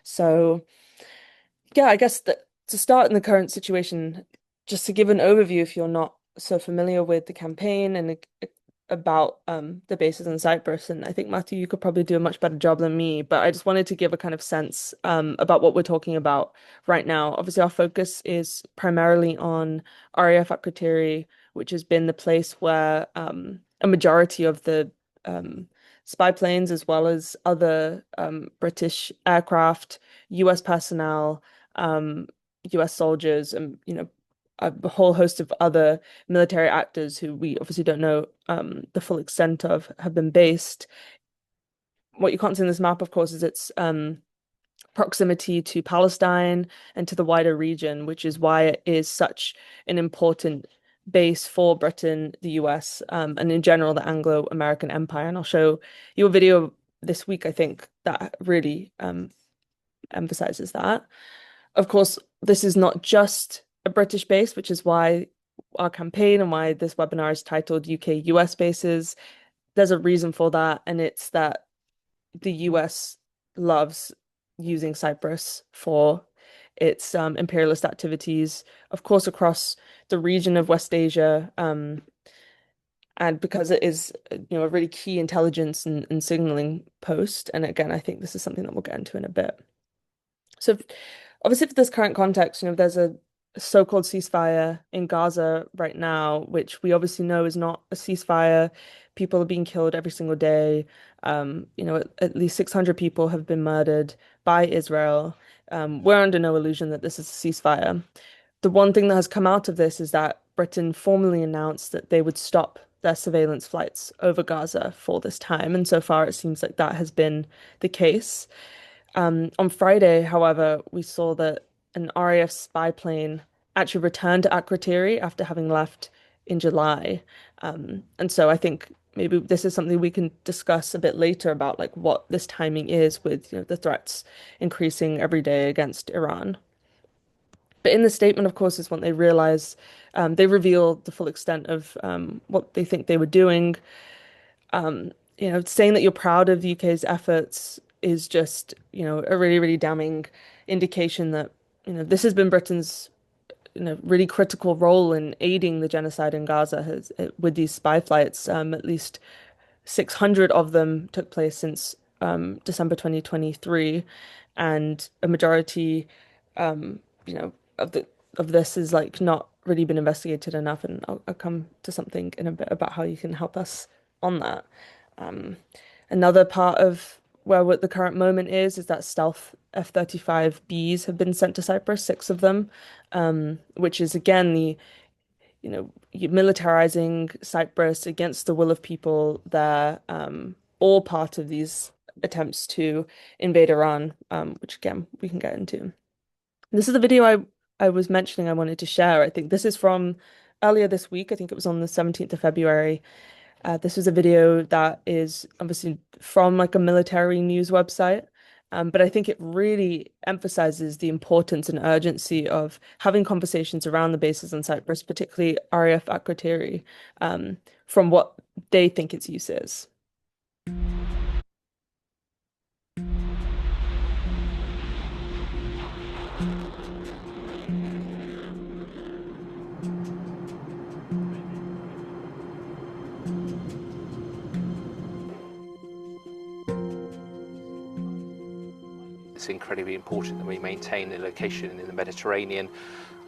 So, yeah, I guess that to start in the current situation, just to give an overview if you're not so familiar with the campaign and about the bases in Cyprus, and I think Matthew, you could probably do a much better job than me, but I just wanted to give a kind of sense about what we're talking about right now. Obviously, our focus is primarily on RAF Akrotiri, which has been the place where a majority of the spy planes, as well as other British aircraft, US personnel, um, US soldiers, and a whole host of other military actors who we obviously don't know the full extent of have been based. What you can't see in this map, of course, is its proximity to Palestine and to the wider region, which is why it is such an important base for Britain, the US, and in general the Anglo-American Empire. And I'll show you a video this week, I think, that really emphasizes that. Of course, this is not just a British base, which is why our campaign and why this webinar is titled UK US bases. There's a reason for that, and it's that the US loves using Cyprus for its imperialist activities, of course, across the region of West Asia, and because it is, a really key intelligence and signaling post. And again, I think this is something that we'll get into in a bit. So obviously for this current context, there's a so-called ceasefire in Gaza right now, which we obviously know is not a ceasefire. People are being killed every single day. At least 600 people have been murdered by Israel. We're under no illusion that this is a ceasefire. The one thing that has come out of this is that Britain formally announced that they would stop their surveillance flights over Gaza for this time, and so far it seems like that has been the case. On Friday, however, we saw that an RAF spy plane actually returned to Akrotiri after having left in July. And so I think maybe this is something we can discuss a bit later about like what this timing is with, the threats increasing every day against Iran. But in the statement, of course, is when they realize they reveal the full extent of what they think they were doing. Saying that you're proud of the UK's efforts is just, a really, really damning indication that, this has been Britain's, really critical role in aiding the genocide in Gaza with these spy flights. At least 600 of them took place since December 2023, and a majority, of this is like not really been investigated enough. And I'll come to something in a bit about how you can help us on that. Um, Another part of where what the current moment is that stealth F-35Bs have been sent to Cyprus, six of them, which is again the, militarizing Cyprus against the will of people there, all part of these attempts to invade Iran, which again we can get into. This is the video I was mentioning I wanted to share. I think this is from earlier this week. I think it was on the 17th of February. This was a video that is obviously from like a military news website, but I think it really emphasizes the importance and urgency of having conversations around the bases in Cyprus, particularly RAF Akrotiri, from what they think its use is. It's incredibly important that we maintain a location in the Mediterranean,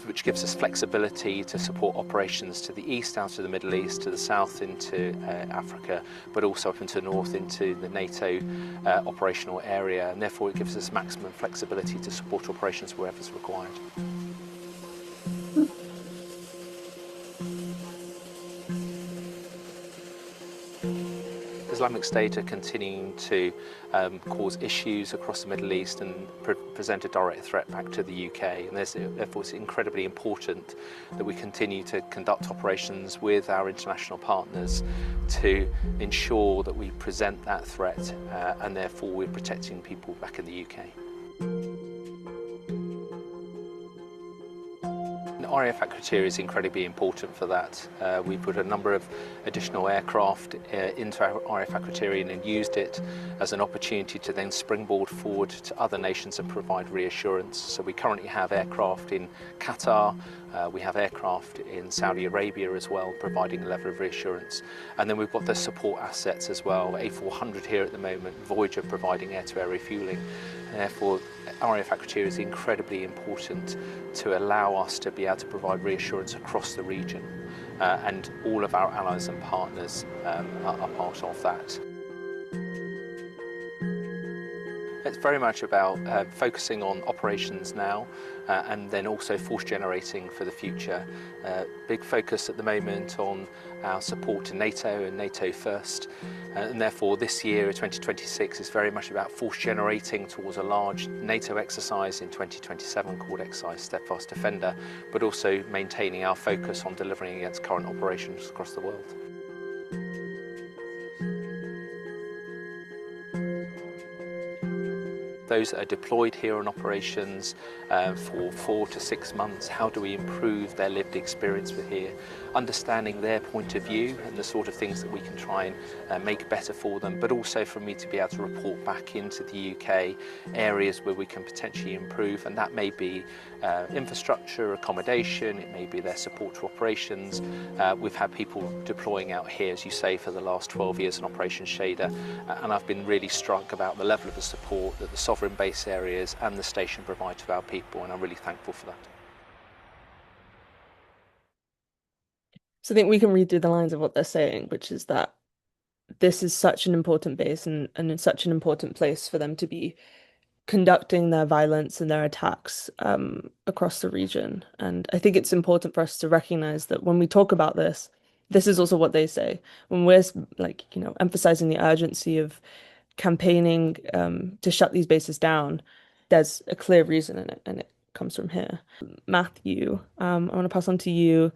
which gives us flexibility to support operations to the east, out to the Middle East, to the south into Africa, but also up into the north into the NATO operational area, and therefore it gives us maximum flexibility to support operations wherever it's required. Islamic State are continuing to cause issues across the Middle East and present a direct threat back to the UK, and therefore it's incredibly important that we continue to conduct operations with our international partners to ensure that we present that threat and therefore we're protecting people back in the UK. RAF Akrotiri is incredibly important for that. We put a number of additional aircraft into our RAF Akrotiri and used it as an opportunity to then springboard forward to other nations and provide reassurance. So we currently have aircraft in Qatar, we have aircraft in Saudi Arabia as well, providing a level of reassurance. And then we've got the support assets as well, A400 here at the moment, Voyager providing air-to-air refuelling. And therefore, RAF Akrotiri is incredibly important to allow us to be able to provide reassurance across the region. And all of our allies and partners are part of that. It's very much about focusing on operations now and then also force generating for the future. Big focus at the moment on our support to NATO and NATO first, and therefore this year, 2026, is very much about force generating towards a large NATO exercise in 2027 called Exercise Steadfast Defender, but also maintaining our focus on delivering against current operations across the world. Those that are deployed here on operations for 4 to 6 months, how do we improve their lived experience with here, understanding their point of view and the sort of things that we can try and make better for them, but also for me to be able to report back into the UK areas where we can potentially improve, and that may be infrastructure, accommodation, it may be their support to operations. We've had people deploying out here, as you say, for the last 12 years in Operation Shader, and I've been really struck about the level of the support that the sovereign base areas and the station provide to our people, and I'm really thankful for that. So I think we can read through the lines of what they're saying, which is that this is such an important base and it's such an important place for them to be conducting their violence and their attacks across the region. And I think it's important for us to recognize that when we talk about this, this is also what they say. When we're like, emphasizing the urgency of campaigning to shut these bases down, there's a clear reason in it, and it comes from here. Matthew, I want to pass on to you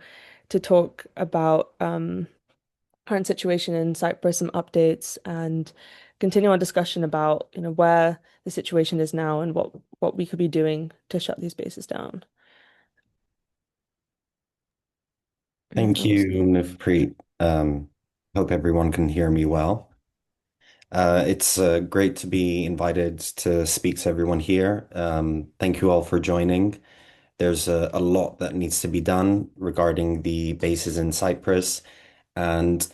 to talk about current situation in Cyprus, some updates, and continue our discussion about, where the situation is now and what we could be doing to shut these bases down. Thank you, Navpreet. Hope everyone can hear me well. It's great to be invited to speak to everyone here. Thank you all for joining. There's a lot that needs to be done regarding the bases in Cyprus, and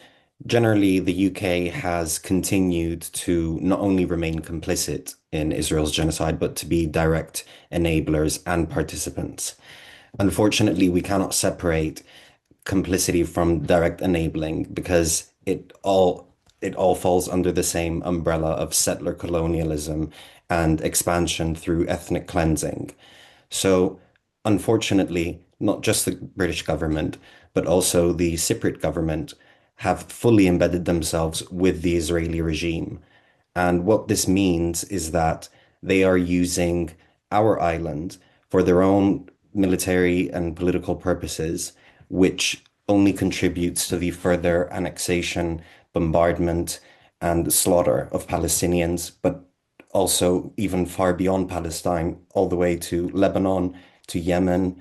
generally, the UK has continued to not only remain complicit in Israel's genocide, but to be direct enablers and participants. Unfortunately, we cannot separate complicity from direct enabling because it all falls under the same umbrella of settler colonialism and expansion through ethnic cleansing. So, unfortunately, not just the British government, but also the Cypriot government have fully embedded themselves with the Israeli regime. And what this means is that they are using our island for their own military and political purposes, which only contributes to the further annexation, bombardment, and slaughter of Palestinians, but also even far beyond Palestine, all the way to Lebanon, to Yemen,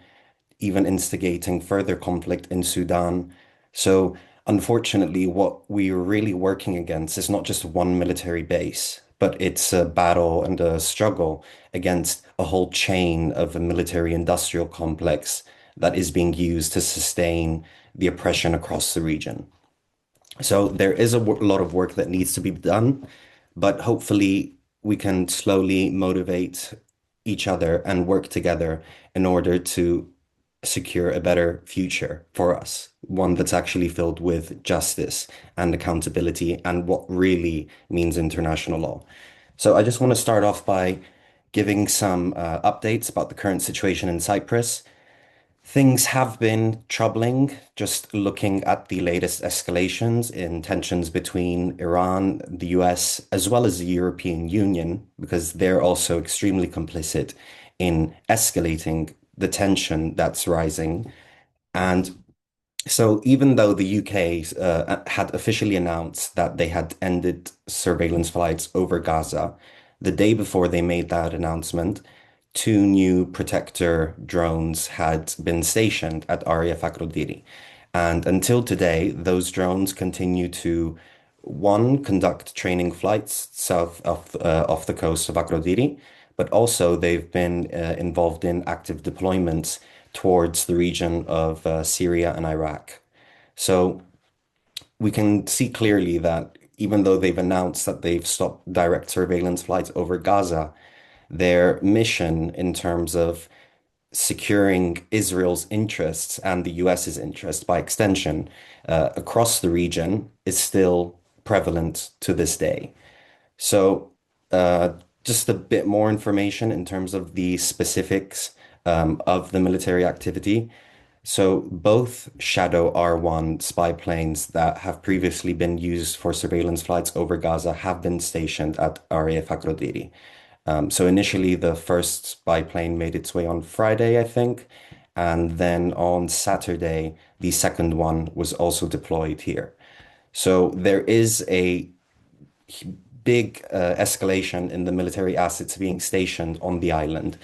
even instigating further conflict in Sudan. So, unfortunately, what we're really working against is not just one military base, but it's a battle and a struggle against a whole chain of a military industrial complex that is being used to sustain the oppression across the region. So there is a lot of work that needs to be done, but hopefully we can slowly motivate each other and work together in order to secure a better future for us, one that's actually filled with justice and accountability and what really means international law. So I just want to start off by giving some updates about the current situation in Cyprus. Things have been troubling, just looking at the latest escalations in tensions between Iran, the US, as well as the European Union, because they're also extremely complicit in escalating the tension that's rising. And so even though the UK had officially announced that they had ended surveillance flights over Gaza, the day before they made that announcement, two new protector drones had been stationed at RAF Aphrodite. And until today, those drones continue to, one, conduct training flights south of off the coast of Aphrodite, but also they've been involved in active deployments towards the region of Syria and Iraq. So we can see clearly that even though they've announced that they've stopped direct surveillance flights over Gaza, their mission in terms of securing Israel's interests and the US's interest by extension across the region is still prevalent to this day. So, uh, just a bit more information in terms of the specifics of the military activity. So, both Shadow R1 spy planes that have previously been used for surveillance flights over Gaza have been stationed at RAF Aphrodite. So initially, the first biplane made its way on Friday, I think, and then on Saturday, the second one was also deployed here. So there is a big escalation in the military assets being stationed on the island,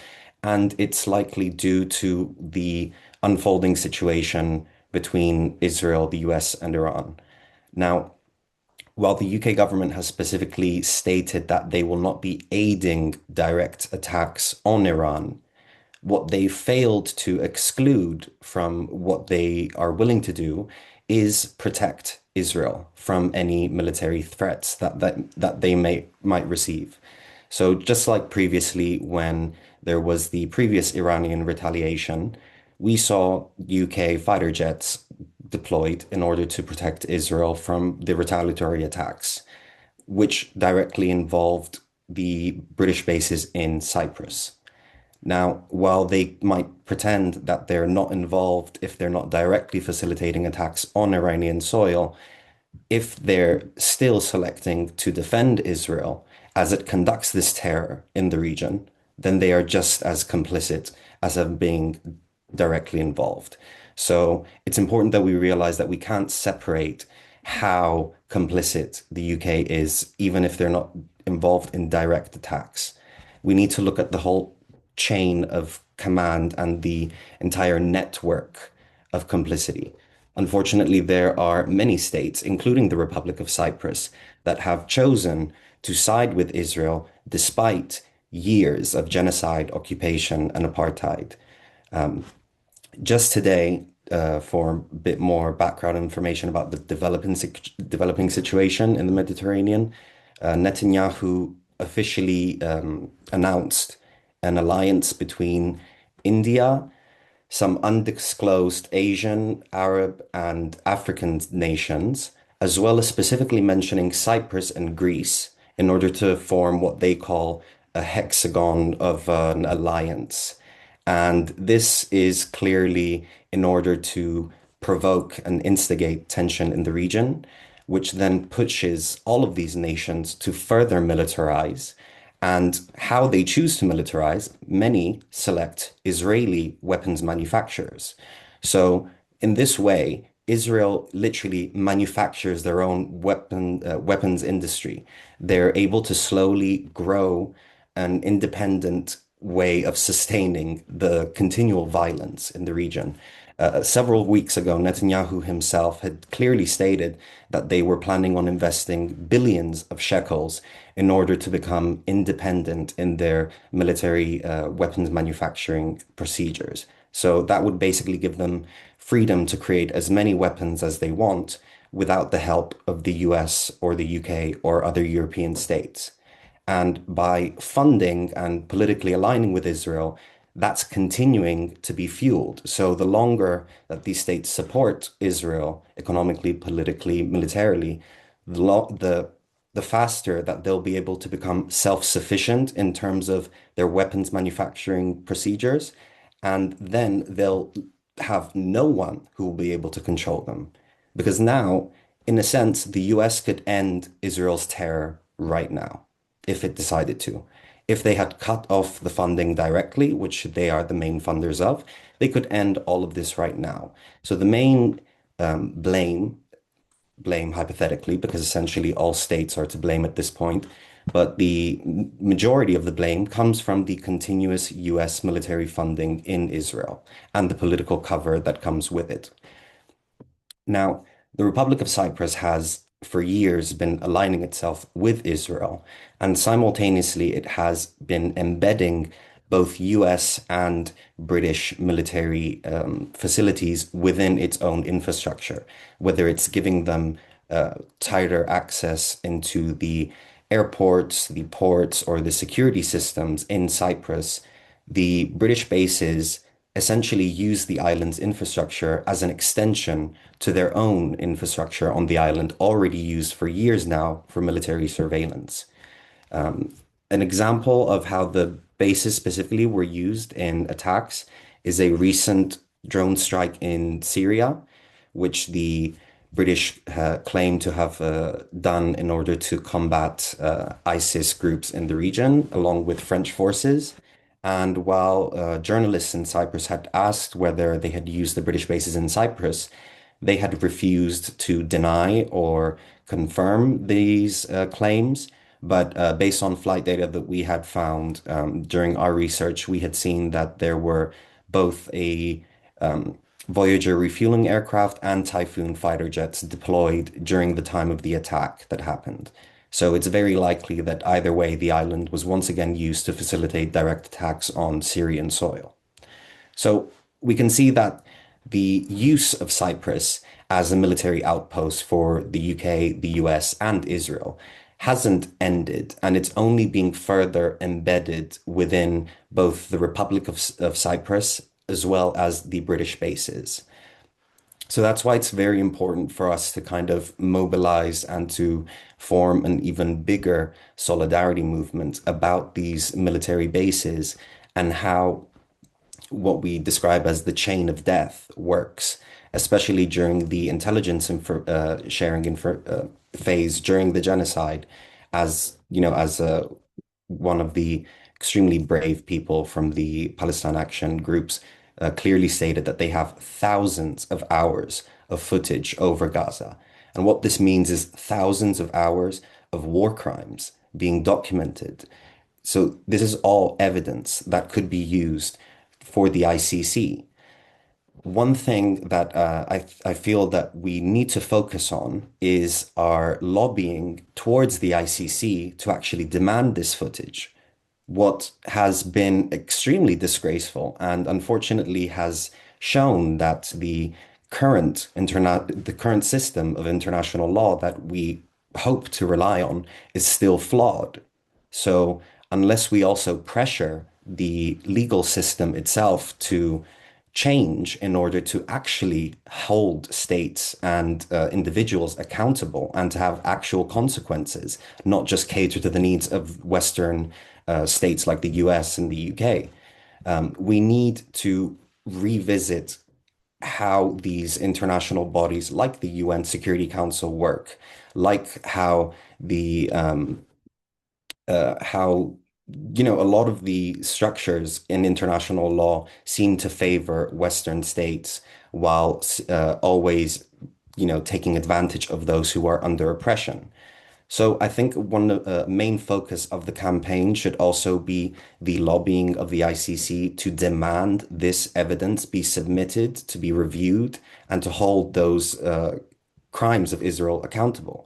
and it's likely due to the unfolding situation between Israel, the US, and Iran. Now, while the UK government has specifically stated that they will not be aiding direct attacks on Iran, what they failed to exclude from what they are willing to do is protect Israel from any military threats that they might receive. So just like previously when there was the previous Iranian retaliation, we saw UK fighter jets deployed in order to protect Israel from the retaliatory attacks, which directly involved the British bases in Cyprus. Now, while they might pretend that they're not involved if they're not directly facilitating attacks on Iranian soil, if they're still selecting to defend Israel as it conducts this terror in the region, then they are just as complicit as of being directly involved. So it's important that we realize that we can't separate how complicit the UK is, even if they're not involved in direct attacks. We need to look at the whole chain of command and the entire network of complicity. Unfortunately, there are many states, including the Republic of Cyprus, that have chosen to side with Israel despite years of genocide, occupation, and apartheid. Um, just today, for a bit more background information about the developing situation in the Mediterranean, Netanyahu officially announced an alliance between India, some undisclosed Asian, Arab, and African nations, as well as specifically mentioning Cyprus and Greece in order to form what they call a hexagon of an alliance. And this is clearly in order to provoke and instigate tension in the region, which then pushes all of these nations to further militarize. And how they choose to militarize, many select Israeli weapons manufacturers. So, in this way, Israel literally manufactures their own weapons industry. They're able to slowly grow an independent way of sustaining the continual violence in the region. Several weeks ago, Netanyahu himself had clearly stated that they were planning on investing billions of shekels in order to become independent in their military weapons manufacturing procedures. So that would basically give them freedom to create as many weapons as they want without the help of the US or the UK or other European states. And by funding and politically aligning with Israel, that's continuing to be fueled. So the longer that these states support Israel economically, politically, militarily, the faster that they'll be able to become self-sufficient in terms of their weapons manufacturing procedures. And then they'll have no one who will be able to control them. Because now, in a sense, the US could end Israel's terror right now if it decided to. If they had cut off the funding directly, which they are the main funders of, they could end all of this right now. So the main blame hypothetically, because essentially all states are to blame at this point, but the majority of the blame comes from the continuous US military funding in Israel and the political cover that comes with it. Now, the Republic of Cyprus has for years been aligning itself with Israel, and simultaneously it has been embedding both US and British military facilities within its own infrastructure, whether it's giving them tighter access into the airports, the ports, or the security systems in Cyprus. The British bases essentially use the island's infrastructure as an extension to their own infrastructure on the island, already used for years now for military surveillance. An example of how the bases specifically were used in attacks is a recent drone strike in Syria, which the British claim to have done in order to combat ISIS groups in the region, along with French forces. And while journalists in Cyprus had asked whether they had used the British bases in Cyprus, they had refused to deny or confirm these claims. But based on flight data that we had found during our research, we had seen that there were both a Voyager refueling aircraft and Typhoon fighter jets deployed during the time of the attack that happened. So it's very likely that either way, the island was once again used to facilitate direct attacks on Syrian soil. So we can see that the use of Cyprus as a military outpost for the UK, the US, and Israel hasn't ended, and it's only being further embedded within both the Republic of Cyprus as well as the British bases. So that's why it's very important for us to kind of mobilize and to form an even bigger solidarity movement about these military bases and how what we describe as the chain of death works, especially during the intelligence sharing phase during the genocide, as you know, as one of the extremely brave people from the Palestine Action groups clearly stated that they have thousands of hours of footage over Gaza. And what this means is thousands of hours of war crimes being documented. So this is all evidence that could be used for the ICC. One thing that I feel that we need to focus on is our lobbying towards the ICC to actually demand this footage. What has been extremely disgraceful and unfortunately has shown that the current system of international law that we hope to rely on is still flawed. So unless we also pressure the legal system itself to change in order to actually hold states and individuals accountable and to have actual consequences, not just cater to the needs of Western states like the US and the UK. We need to revisit how these international bodies like the UN Security Council work, like how a lot of the structures in international law seem to favor Western states while always, taking advantage of those who are under oppression. So I think one main focus of the campaign should also be the lobbying of the ICC to demand this evidence be submitted, to be reviewed, and to hold those crimes of Israel accountable.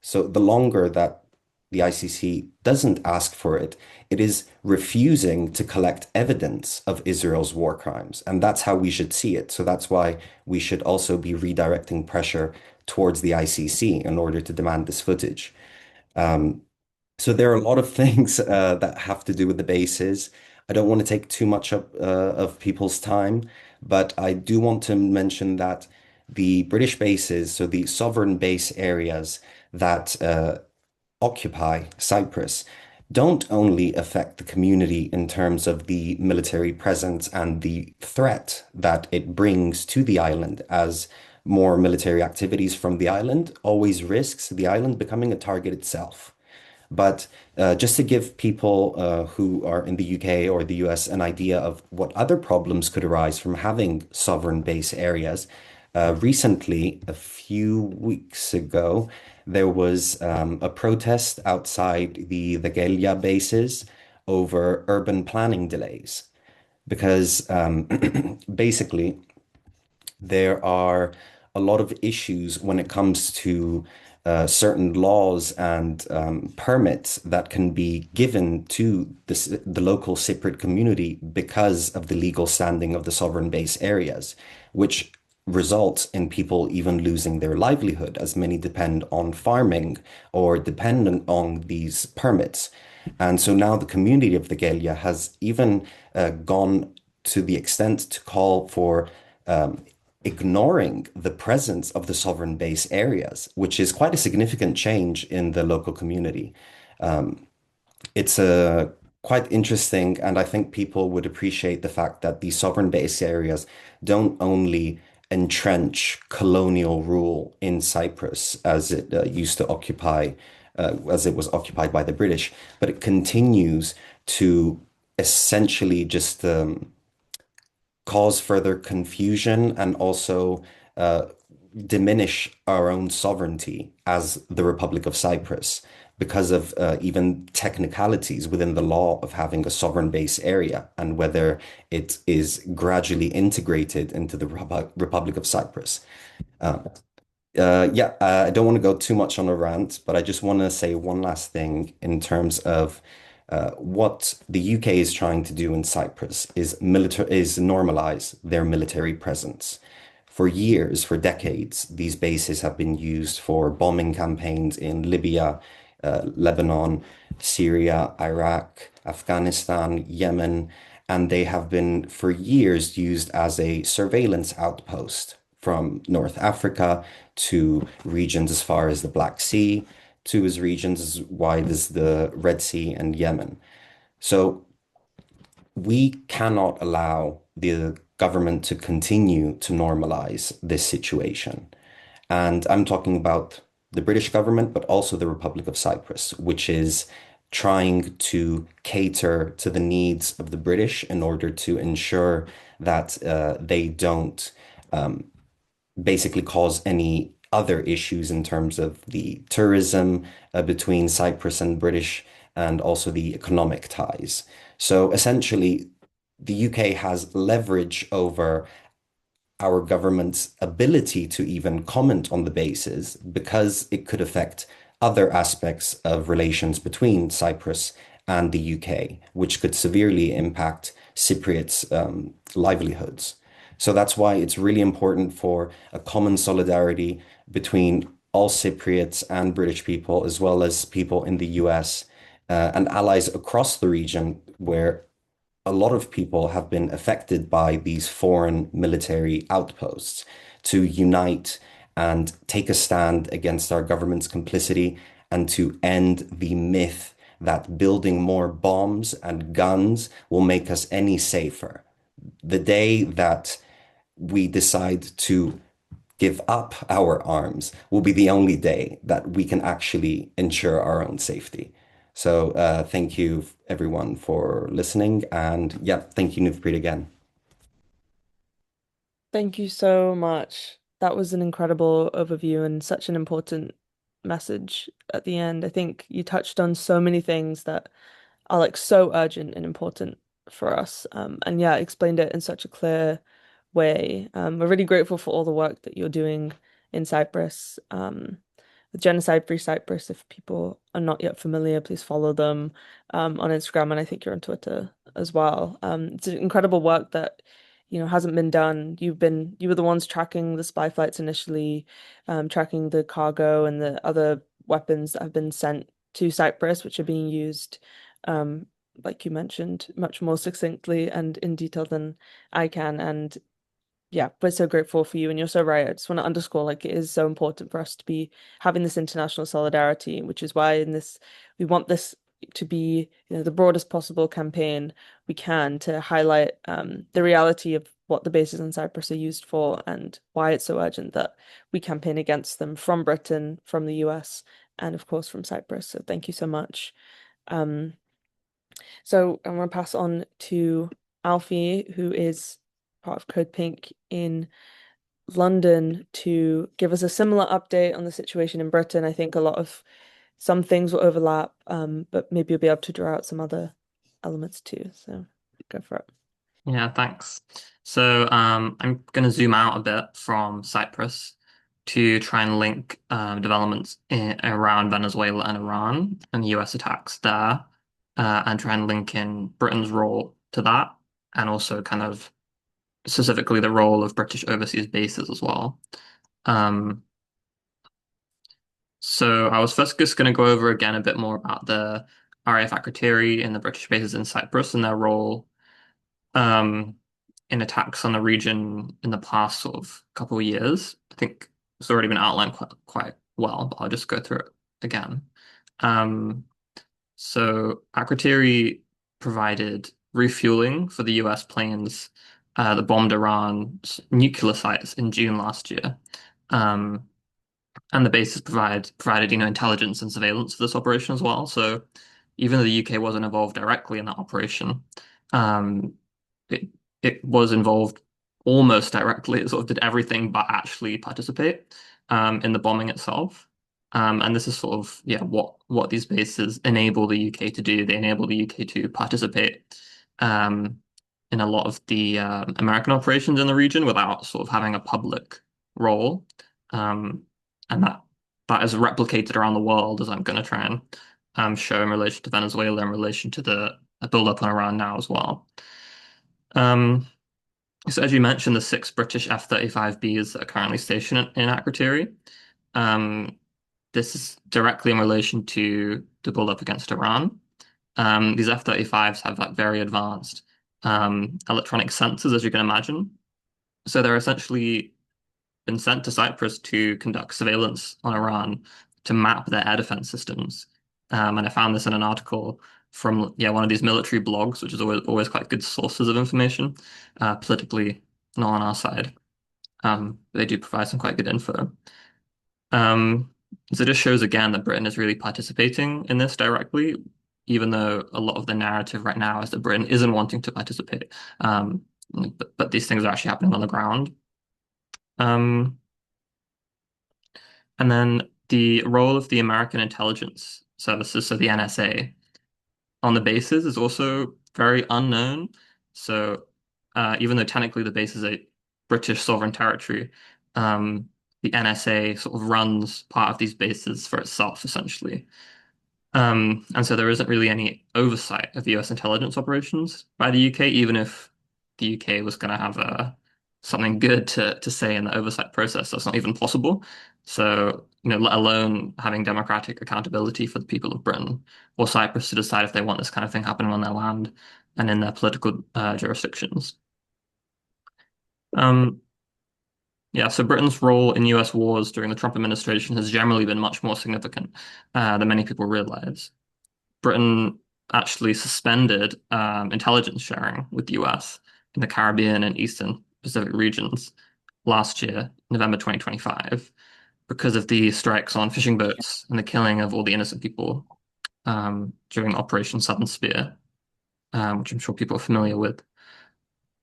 So the longer that the ICC doesn't ask for it, it is refusing to collect evidence of Israel's war crimes. And that's how we should see it. So that's why we should also be redirecting pressure towards the ICC in order to demand this footage. So there are a lot of things that have to do with the bases. I don't want to take too much of people's time, but I do want to mention that the British bases, so the sovereign base areas that occupy Cyprus don't only affect the community in terms of the military presence and the threat that it brings to the island, as more military activities from the island always risks the island becoming a target itself. But just to give people who are in the UK or the US an idea of what other problems could arise from having sovereign base areas, recently, a few weeks ago, there was a protest outside the Gelia bases over urban planning delays because basically there are a lot of issues when it comes to certain laws and permits that can be given to the local Cypriot community because of the legal standing of the sovereign base areas, which results in people even losing their livelihood, as many depend on farming or dependent on these permits. And so now the community of the Gelia has even gone to the extent to call for um, ignoring the presence of the sovereign base areas, which is quite a significant change in the local community. It's a quite interesting, and I think people would appreciate the fact that these sovereign base areas don't only entrench colonial rule in Cyprus as it used to occupy, as it was occupied by the British, but it continues to essentially just cause further confusion and also uh, diminish our own sovereignty as the Republic of Cyprus because of even technicalities within the law of having a sovereign base area and whether it is gradually integrated into the Republic of Cyprus. Uh, I don't want to go too much on a rant, but I just want to say one last thing in terms of what the UK is trying to do in Cyprus is normalize their military presence. For years, for decades, these bases have been used for bombing campaigns in Libya, Lebanon, Syria, Iraq, Afghanistan, Yemen, and they have been for years used as a surveillance outpost from North Africa to regions as far as the Black Sea to as regions as wide as the Red Sea and Yemen. So we cannot allow the government to continue to normalize this situation. And I'm talking about the British government, but also the Republic of Cyprus, which is trying to cater to the needs of the British in order to ensure that they don't basically cause any other issues in terms of the tourism between Cyprus and British and also the economic ties. So essentially, the UK has leverage over our government's ability to even comment on the basis because it could affect other aspects of relations between Cyprus and the UK, which could severely impact Cypriots' livelihoods. So that's why it's really important for a common solidarity between all Cypriots and British people, as well as people in the US and allies across the region where a lot of people have been affected by these foreign military outposts to unite and take a stand against our government's complicity and to end the myth that building more bombs and guns will make us any safer. The day that we decide to give up our arms will be the only day that we can actually ensure our own safety. So thank you everyone for listening. And yeah, thank you, Nuvpreet, again. Thank you so much. That was an incredible overview and such an important message at the end. I think you touched on so many things that are like so urgent and important for us. And yeah, explained it in such a clear way. We're really grateful for all the work that you're doing in Cyprus. With Genocide-Free Cyprus, if people are not yet familiar, please follow them on Instagram, and I think you're on Twitter as well. It's an incredible work that hasn't been done. You were the ones tracking the spy flights initially, tracking the cargo and the other weapons that have been sent to Cyprus, which are being used, um, like you mentioned, much more succinctly and in detail than I can. And yeah, we're so grateful for you. And you're so right. I just want to underscore like it is so important for us to be having this international solidarity, which is why we want this to be, the broadest possible campaign we can to highlight the reality of what the bases in Cyprus are used for and why it's so urgent that we campaign against them from Britain, from the US, and of course from Cyprus. So thank you so much. Um, so I'm going to pass on to Alfie, who is part of Code Pink in London to give us a similar update on the situation in Britain. I think a lot of some things will overlap, but maybe you'll be able to draw out some other elements too. So go for it. Yeah, thanks. So I'm going to zoom out a bit from Cyprus to try and link developments around Venezuela and Iran and the US attacks there, and try and link in Britain's role to that, and also kind of specifically the role of British overseas bases as well. Um, so I was first just going to go over again a bit more about the RAF Akrotiri and the British bases in Cyprus and their role um, in attacks on the region in the past sort of couple of years. I think it's already been outlined quite well, but I'll just go through it again. Um, so Akrotiri provided refueling for the US planes that bombed Iran's nuclear sites in June last year. Um, and the bases provided, intelligence and surveillance for this operation as well. So even though the UK wasn't involved directly in that operation, um, it it was involved almost directly. It sort of did everything but actually participate in the bombing itself. And this is sort of what these bases enable the UK to do. They enable the UK to participate um, in a lot of the American operations in the region without sort of having a public role. Um, and that is replicated around the world, as I'm going to try and show in relation to Venezuela, in relation to the build-up on Iran now as well. Um, so as you mentioned, the six British F-35Bs that are currently stationed in Akrotiri. Um, this is directly in relation to the build-up against Iran. These F-35s have like very advanced electronic sensors, as you can imagine. So they're essentially been sent to Cyprus to conduct surveillance on Iran to map their air defense systems. And I found this in an article from one of these military blogs, which is always quite good sources of information, politically not on our side. They do provide some quite good info. So it just shows again that Britain is really participating in this directly, even though a lot of the narrative right now is that Britain isn't wanting to participate. But these things are actually happening on the ground. Um, and then the role of the American intelligence services, so the NSA, on the bases is also very unknown. So even though technically the base is a British sovereign territory, the NSA sort of runs part of these bases for itself, essentially. And so there isn't really any oversight of US intelligence operations by the UK, even if the UK was going to have something good to say in the oversight process. That's not even possible. So, let alone having democratic accountability for the people of Britain or Cyprus to decide if they want this kind of thing happening on their land and in their political jurisdictions. Um, so Britain's role in US wars during the Trump administration has generally been much more significant than many people realize. Britain actually suspended intelligence sharing with the US in the Caribbean and Eastern Pacific regions last year, November 2025, because of the strikes on fishing boats and the killing of all the innocent people during Operation Southern Spear, which I'm sure people are familiar with.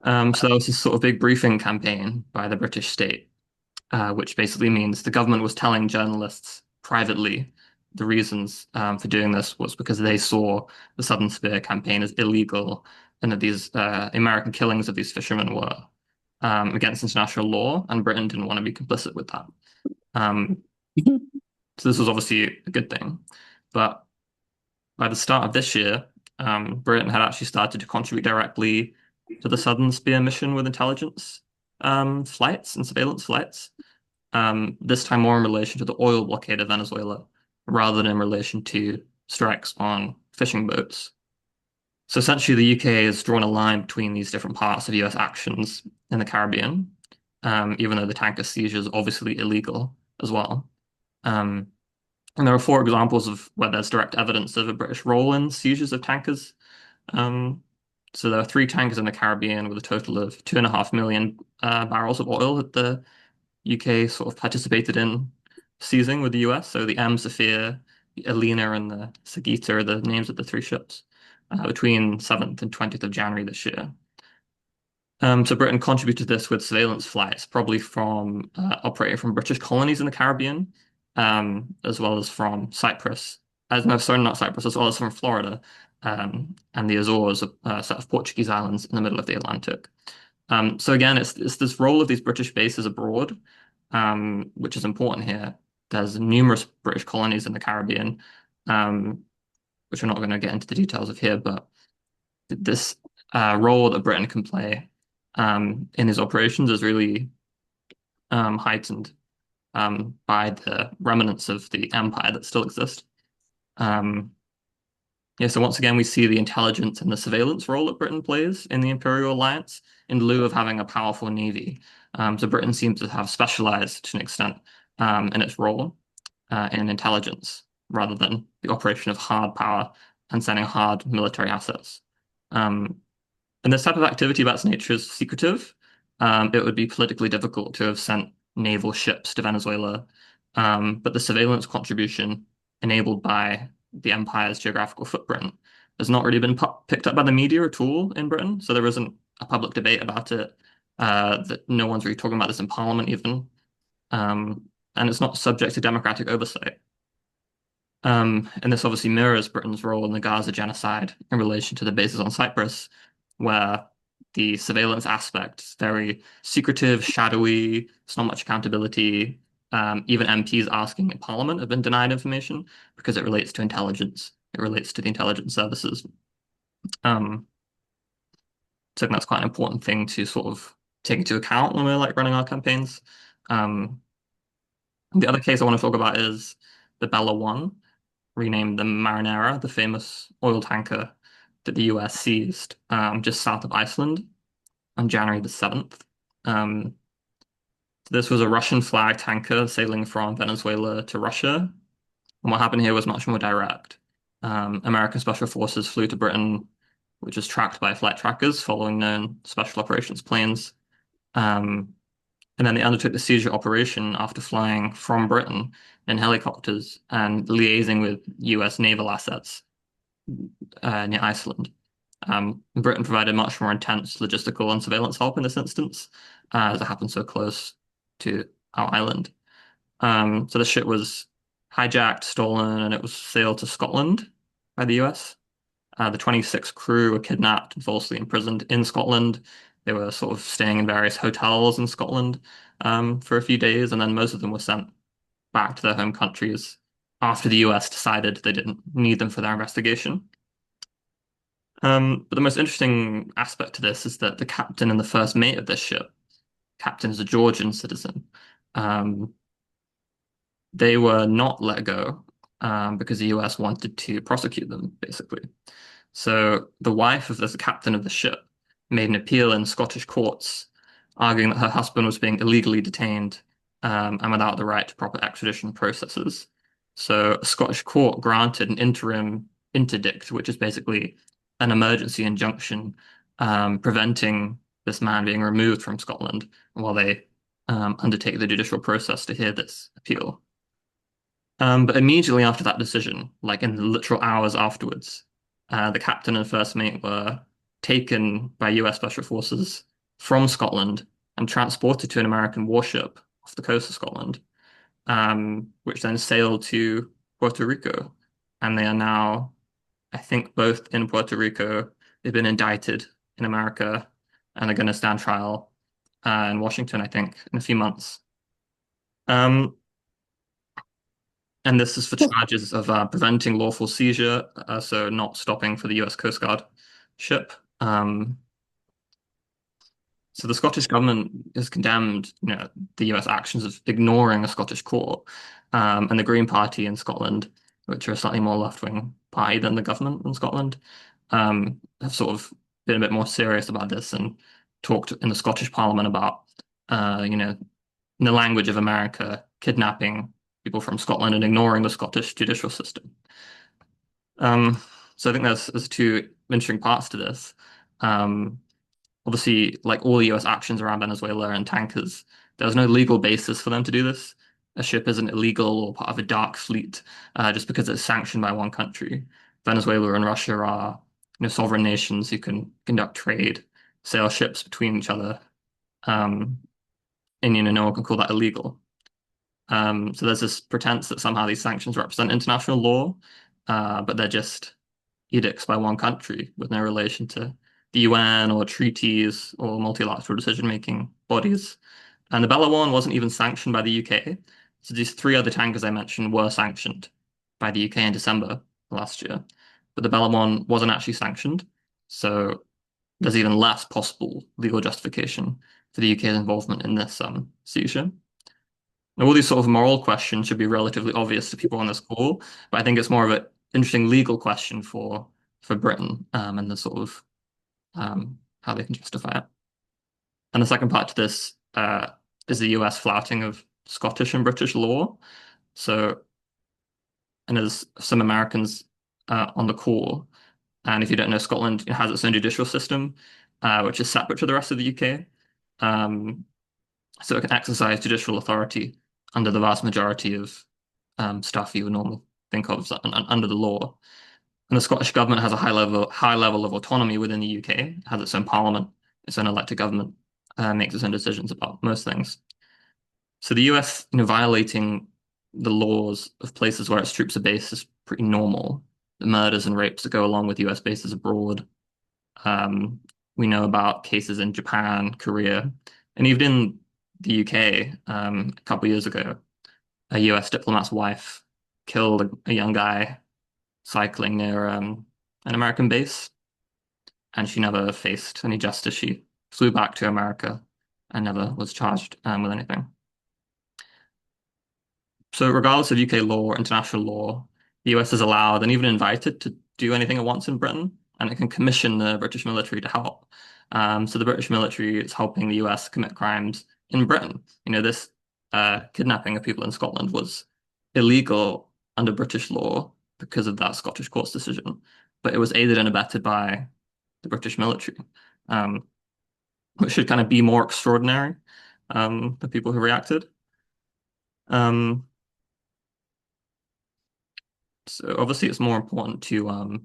So that was this sort of big briefing campaign by the British state, which basically means the government was telling journalists privately the reasons for doing this was because they saw the Southern Spear campaign as illegal and that these American killings of these fishermen were against international law, and Britain didn't want to be complicit with that. So this was obviously a good thing. But by the start of this year, Britain had actually started to contribute directly to the Southern Spear mission with intelligence flights and surveillance flights. This time more in relation to the oil blockade of Venezuela rather than in relation to strikes on fishing boats. So essentially, the UK has drawn a line between these different parts of US actions in the Caribbean, even though the tanker seizure is obviously illegal as well. And there are four examples of where there's direct evidence of a British role in seizures of tankers. So there are three tankers in the Caribbean with a total of 2.5 million barrels of oil that the UK sort of participated in seizing with the US. So the M. Sophia, the Alina, and the Sagita are the names of the three ships between 7th and 20th of January this year. So Britain contributed this with surveillance flights, probably from operating from British colonies in the Caribbean, as well as from Cyprus. No, sorry, not Cyprus, as well as from Florida, and the Azores, a set of Portuguese islands in the middle of the Atlantic. So again, it's this role of these British bases abroad, which is important here. There's numerous British colonies in the Caribbean, um, which we're not going to get into the details of here, but this role that Britain can play in his operations is really heightened by the remnants of the empire that still exist. Um, yeah, so once again, we see the intelligence and the surveillance role that Britain plays in the Imperial Alliance in lieu of having a powerful navy. So Britain seems to have specialized to an extent in its role in intelligence rather than the operation of hard power and sending hard military assets. Um, And this type of activity by its nature is secretive. It would be politically difficult to have sent naval ships to Venezuela. But the surveillance contribution enabled by the empire's geographical footprint has not really been picked up by the media at all in Britain. So there isn't a public debate about it. That no one's really talking about this in Parliament even. And it's not subject to democratic oversight. And this obviously mirrors Britain's role in the Gaza genocide in relation to the bases on Cyprus, where the surveillance aspect is very secretive, shadowy, there's not much accountability. Even MPs asking in Parliament have been denied information because it relates to intelligence. It relates to the intelligence services. Um, so I think that's quite an important thing to sort of take into account when we're like running our campaigns. Um, the other case I want to talk about is the Bella One, renamed the Marinera, the famous oil tanker that the US seized just south of Iceland on January the 7th. This was a Russian flag tanker sailing from Venezuela to Russia. And what happened here was much more direct. American Special Forces flew to Britain, which was tracked by flight trackers following known special operations planes. Um, and then they undertook the seizure operation after flying from Britain in helicopters and liaising with US naval assets near Iceland. Britain provided much more intense logistical and surveillance help in this instance, as it happened so close to our island. So the ship was hijacked, stolen, and it was sailed to Scotland by the US. The 26 crew were kidnapped and falsely imprisoned in Scotland. They were sort of staying in various hotels in Scotland for a few days, and then most of them were sent back to their home countries after the US decided they didn't need them for their investigation. But the most interesting aspect to this is that the captain and the first mate of this ship, captain is a Georgian citizen. Um, they were not let go because the US wanted to prosecute them, basically. So the wife of this captain of the ship made an appeal in Scottish courts, arguing that her husband was being illegally detained and without the right to proper extradition processes. So a Scottish court granted an interim interdict, which is basically an emergency injunction preventing this man being removed from Scotland while they undertake the judicial process to hear this appeal. But immediately after that decision, like in the literal hours afterwards, the captain and first mate were taken by US Special Forces from Scotland and transported to an American warship off the coast of Scotland, which then sailed to Puerto Rico. And they are now, I think, both in Puerto Rico. They've been indicted in America and are going to stand trial in Washington, I think, in a few months. Um, and this is for charges of preventing lawful seizure, so not stopping for the US Coast Guard ship. So the Scottish government has condemned, the US actions of ignoring a Scottish court, and the Green Party in Scotland, which are a slightly more left-wing party than the government in Scotland, have sort of been a bit more serious about this and talked in the Scottish Parliament about, in the language of America, kidnapping people from Scotland and ignoring the Scottish judicial system. So I think there's two interesting parts to this. Obviously, like all US actions around Venezuela and tankers, there's no legal basis for them to do this. A ship isn't illegal or part of a dark fleet just because it's sanctioned by one country. Venezuela and Russia are sovereign nations who can conduct trade sail ships between each other. Um, and no one can call that illegal. So there's this pretense that somehow these sanctions represent international law, but they're just edicts by one country with no relation to the UN or treaties or multilateral decision-making bodies. And the Bella one wasn't even sanctioned by the UK. So these three other tankers I mentioned were sanctioned by the UK in December last year. But the Bella one wasn't actually sanctioned. So there's even less possible legal justification for the UK's involvement in this seizure. Now, all these sort of moral questions should be relatively obvious to people on this call, but I think it's more of an interesting legal question for Britain and the sort of how they can justify it. And the second part to this is the US flouting of Scottish and British law. So, and there's some Americans on the call, and if you don't know, Scotland has its own judicial system, which is separate to the rest of the UK. So it can exercise judicial authority under the vast majority of stuff you would normally think of as under the law. And the Scottish government has a high level of autonomy within the UK, has its own parliament, its own elected government, makes its own decisions about most things. So the US, violating the laws of places where its troops are based is pretty normal. The murders and rapes that go along with US bases abroad. We know about cases in Japan, Korea, and even in the UK, a couple of years ago, a US diplomat's wife killed a young guy cycling near an American base, and she never faced any justice. She flew back to America and never was charged with anything. So regardless of UK law or international law, the US is allowed and even invited to do anything it wants in Britain, and it can commission the British military to help. So the British military is helping the US commit crimes in Britain. This kidnapping of people in Scotland was illegal under British law because of that Scottish court's decision, but it was aided and abetted by the British military, which should kind of be more extraordinary, the people who reacted. So obviously it's more important to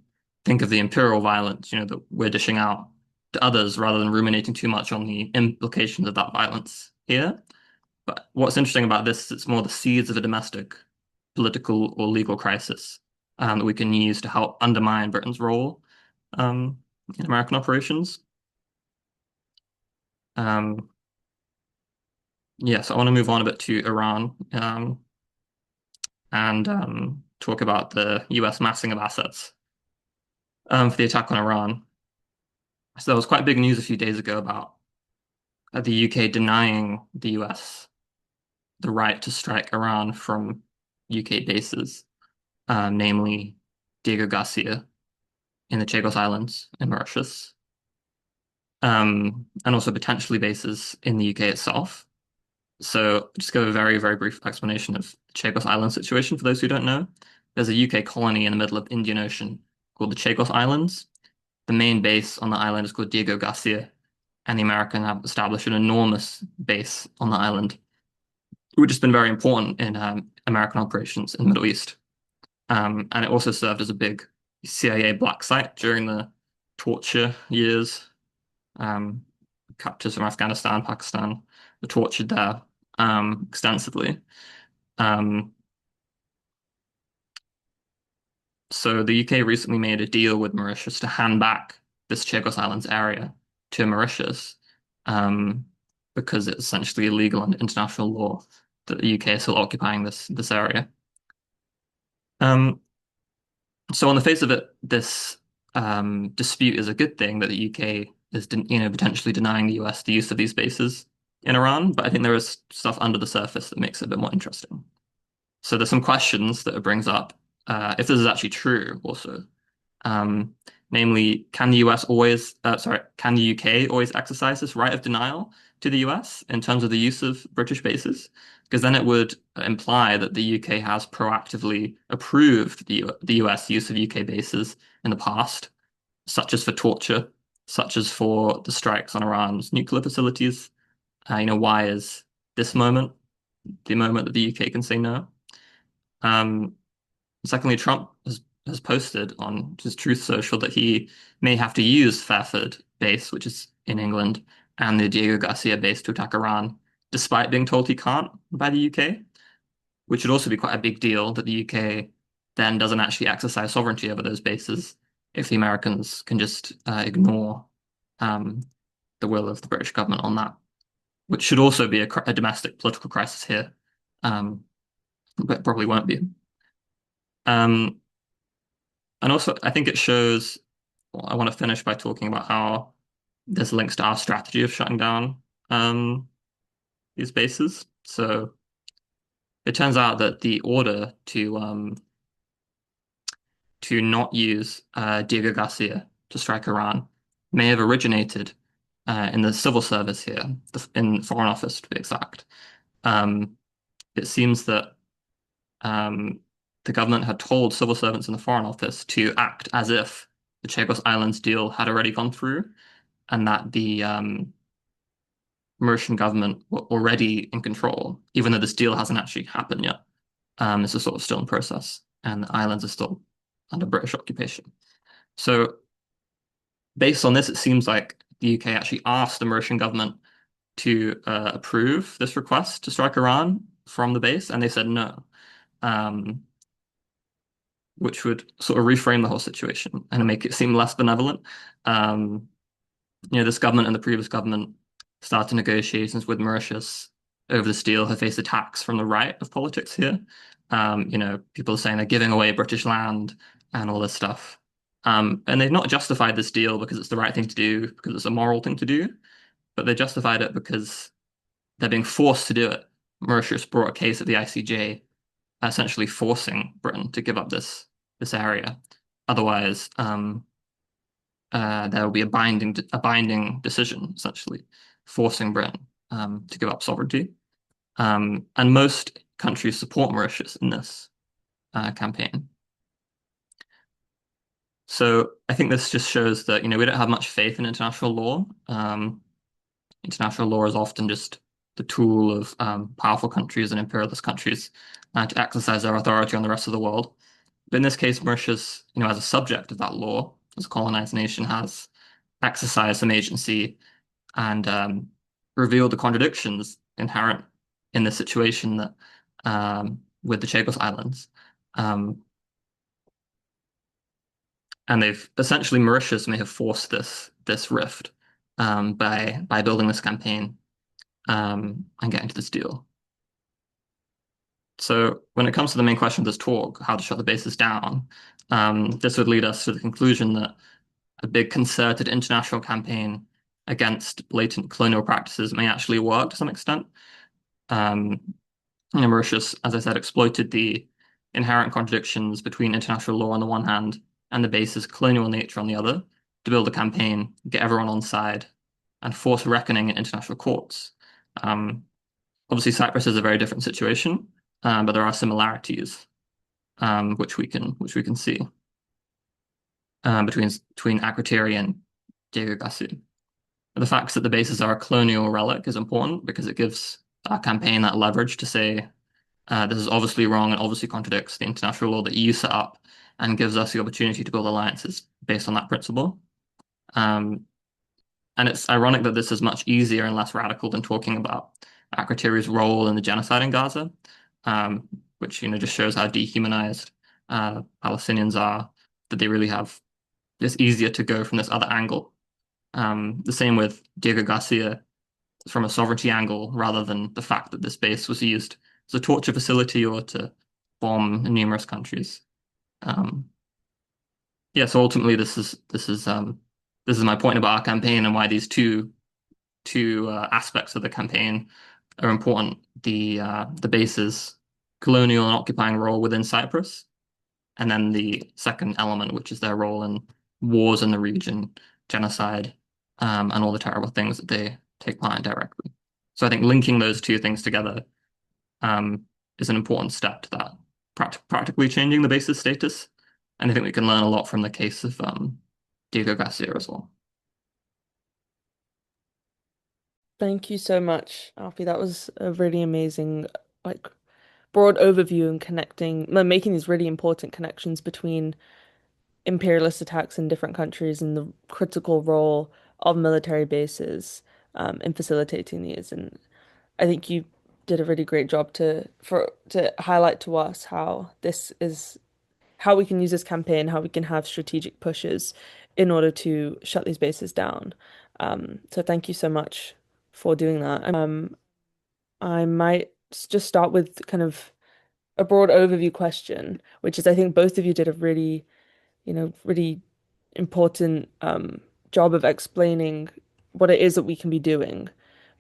think of the imperial violence, that we're dishing out to others rather than ruminating too much on the implications of that violence here. But what's interesting about this is it's more the seeds of a domestic political or legal crisis that we can use to help undermine Britain's role in American operations. So I want to move on a bit to Iran and talk about the US massing of assets for the attack on Iran. So there was quite big news a few days ago about the UK denying the US the right to strike Iran from UK bases, namely Diego Garcia in the Chagos Islands in Mauritius, and also potentially bases in the UK itself. So just give a very, very brief explanation of the Chagos Island situation for those who don't know. There's a UK colony in the middle of the Indian Ocean called the Chagos Islands. The main base on the island is called Diego Garcia, and the Americans have established an enormous base on the island, which has been very important in American operations in the Middle East. And it also served as a big CIA black site during the torture years. Captors from Afghanistan, Pakistan were tortured there extensively. So the UK recently made a deal with Mauritius to hand back this Chagos Islands area to Mauritius because it's essentially illegal under international law that the UK is still occupying this area. So on the face of it, this dispute is a good thing that the UK is, potentially denying the US the use of these bases in Iran, but I think there is stuff under the surface that makes it a bit more interesting. So there's some questions that it brings up, if this is actually true also. Namely, can the UK always exercise this right of denial to the US in terms of the use of British bases? Because then it would imply that the UK has proactively approved the US use of UK bases in the past, such as for torture, such as for the strikes on Iran's nuclear facilities. Why is this moment the moment that the UK can say no? Secondly, Trump has posted on his Truth Social that he may have to use Fairford base, which is in England and the Diego Garcia base to attack Iran, despite being told he can't by the UK, which would also be quite a big deal that the UK then doesn't actually exercise sovereignty over those bases if the Americans can just ignore um, the will of the British government on that, which should also be a domestic political crisis here, um, but probably won't be. Um, and also, I think it shows, well, I want to finish by talking about how this links to our strategy of shutting down um, these bases. So it turns out that the order to not use Diego Garcia to strike Iran may have originated in the civil service here, in the Foreign Office to be exact. Um, it seems that um, the government had told civil servants in the Foreign Office to act as if the Chagos Islands deal had already gone through and that the Mauritian government were already in control, even though this deal hasn't actually happened yet. This is sort of still in process, and the islands are still under British occupation. So, based on this, it seems like the UK actually asked the Mauritian government to approve this request to strike Iran from the base, and they said no, um, which would sort of reframe the whole situation and make it seem less benevolent. Um, this government and the previous government started negotiations with Mauritius over this deal have faced attacks from the right of politics here. People are saying they're giving away British land and all this stuff. And they've not justified this deal because it's the right thing to do, because it's a moral thing to do, but they justified it because they're being forced to do it. Mauritius brought a case at the ICJ, essentially forcing Britain to give up this area. Otherwise, there will be a binding decision, essentially, forcing Britain to give up sovereignty. And most countries support Mauritius in this campaign. So I think this just shows that, we don't have much faith in international law. International law is often just the tool of powerful countries and imperialist countries to exercise their authority on the rest of the world. But in this case, Mauritius, as a subject of that law, as a colonized nation, has exercised some agency and revealed the contradictions inherent in the situation that with the Chagos Islands. And they've essentially Mauritius may have forced this rift by building this campaign and getting to this deal. So when it comes to the main question of this talk, how to shut the bases down, this would lead us to the conclusion that a big concerted international campaign against blatant colonial practices may actually work to some extent. Mauritius, as I said, exploited the inherent contradictions between international law on the one hand and the base's colonial nature on the other to build a campaign, get everyone on side, and force reckoning in international courts. Obviously, Cyprus is a very different situation, but there are similarities which we can see between Akrotiri and Diego Garcia. The fact that the bases are a colonial relic is important because it gives our campaign that leverage to say this is obviously wrong and obviously contradicts the international law that you set up and gives us the opportunity to build alliances based on that principle. And it's ironic that this is much easier and less radical than talking about Akrotiri's role in the genocide in Gaza, which just shows how dehumanized Palestinians are, that they really have it's easier to go from this other angle. The same with Diego Garcia from a sovereignty angle rather than the fact that this base was used as a torture facility or to bomb numerous countries. So ultimately this is my point about our campaign and why these two aspects of the campaign are important. The base's colonial and occupying role within Cyprus, and then the second element, which is their role in wars in the region, genocide, and all the terrible things that they take part in directly. So I think linking those two things together is an important step to that, practically changing the base's status. And I think we can learn a lot from the case of Diego Garcia as well. Thank you so much, Alfie. That was a really amazing, like, broad overview and making these really important connections between imperialist attacks in different countries and the critical role of military bases in facilitating these. And I think you did a really great job to highlight to us how this is how we can use this campaign, how we can have strategic pushes in order to shut these bases down. So thank you so much for doing that. I might just start with kind of a broad overview question, which is I think both of you did a really, really important job of explaining what it is that we can be doing.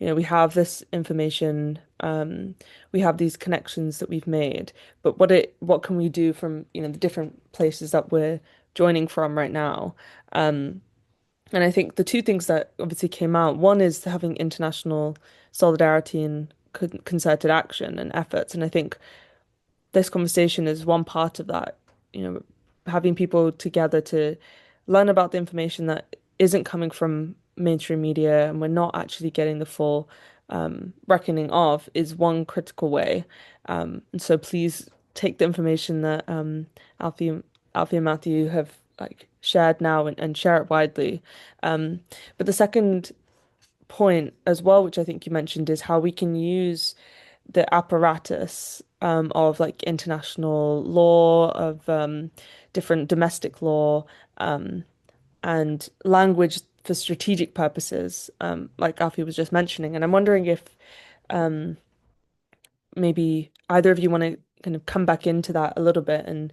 We have this information, we have these connections that we've made, but what can we do from, the different places that we're joining from right now? And I think the two things that obviously came out, one is having international solidarity and concerted action and efforts. And I think this conversation is one part of that, you know, having people together to learn about the information that isn't coming from mainstream media and we're not actually getting the full reckoning of is one critical way. And so please take the information that Alfie, Alfie and Matthew have like shared now and share it widely. But the second point as well, which I think you mentioned, is how we can use the apparatus of like international law, of different domestic law, and language for strategic purposes, like Alfie was just mentioning. And I'm wondering if um, maybe either of you want to kind of come back into that a little bit and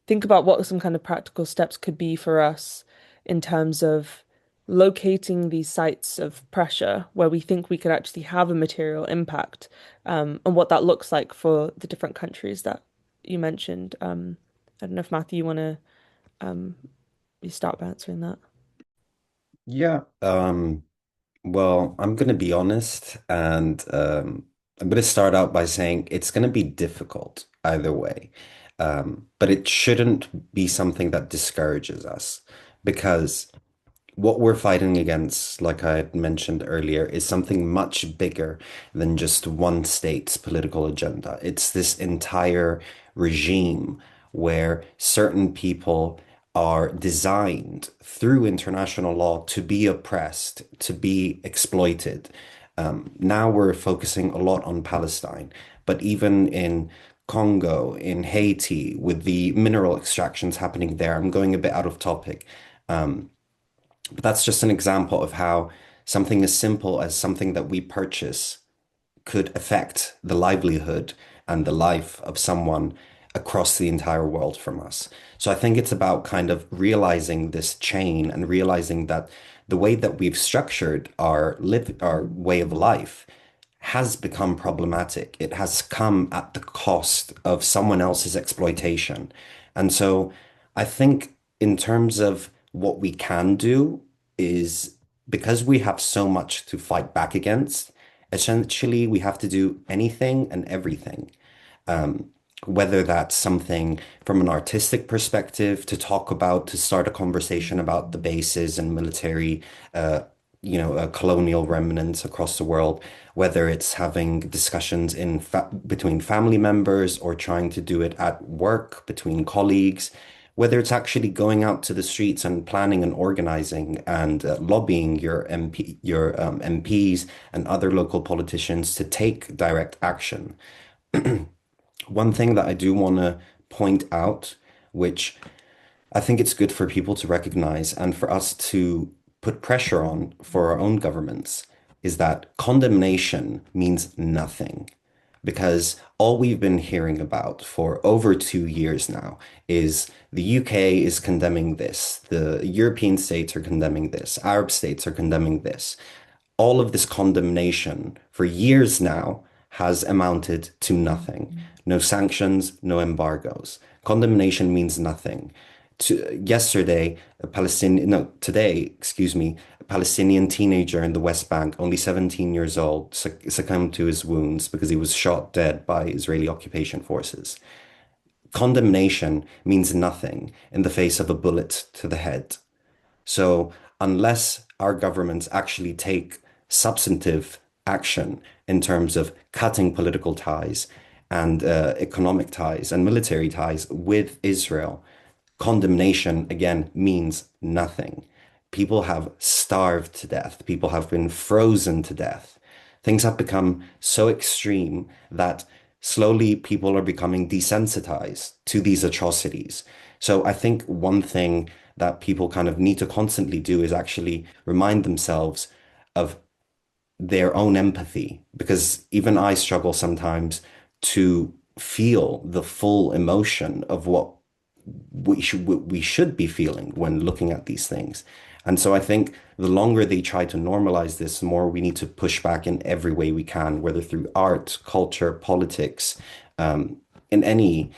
think about what some kind of practical steps could be for us in terms of locating these sites of pressure where we think we could actually have a material impact, and what that looks like for the different countries that you mentioned. I don't know if Matthew, you want to you start by answering that. Yeah. Well, I'm going to be honest, and I'm going to start out by saying it's going to be difficult either way. But it shouldn't be something that discourages us because what we're fighting against, like I had mentioned earlier, is something much bigger than just one state's political agenda. It's this entire regime where certain people are designed through international law to be oppressed, to be exploited. Now we're focusing a lot on Palestine, but even in Congo, in Haiti, with the mineral extractions happening there, I'm going a bit out of topic. But that's just an example of how something as simple as something that we purchase could affect the livelihood and the life of someone across the entire world from us. So I think it's about kind of realizing this chain and realizing that the way that we've structured our way of life has become problematic. It has come at the cost of someone else's exploitation. And so I think in terms of what we can do is because we have so much to fight back against, essentially we have to do anything and everything. Um, Whether that's something from an artistic perspective to talk about, to start a conversation about the bases and military, colonial remnants across the world, whether it's having discussions between family members or trying to do it at work between colleagues, whether it's actually going out to the streets and planning and organizing and lobbying your MPs and other local politicians to take direct action. One thing that I do want to point out, which I think it's good for people to recognize and for us to put pressure on for our own governments, is that condemnation means nothing. Because all we've been hearing about for over 2 years now is the UK is condemning this, the European states are condemning this, Arab states are condemning this. All of this condemnation for years now has amounted to nothing. No sanctions, no embargoes. Condemnation means nothing. Yesterday, no, today, excuse me, a Palestinian teenager in the West Bank, only 17 years old, succumbed to his wounds because he was shot dead by Israeli occupation forces. Condemnation means nothing in the face of a bullet to the head. So unless our governments actually take substantive action in terms of cutting political ties and economic ties and military ties with Israel, condemnation again means nothing. People have starved to death. People have been frozen to death. Things have become so extreme that slowly people are becoming desensitized to these atrocities. So I think one thing that people kind of need to constantly do is actually remind themselves of their own empathy, because even I struggle sometimes to feel the full emotion of what we should be feeling when looking at these things. And so I think the longer they try to normalize this, the more we need to push back in every way we can, whether through art, culture, politics, in any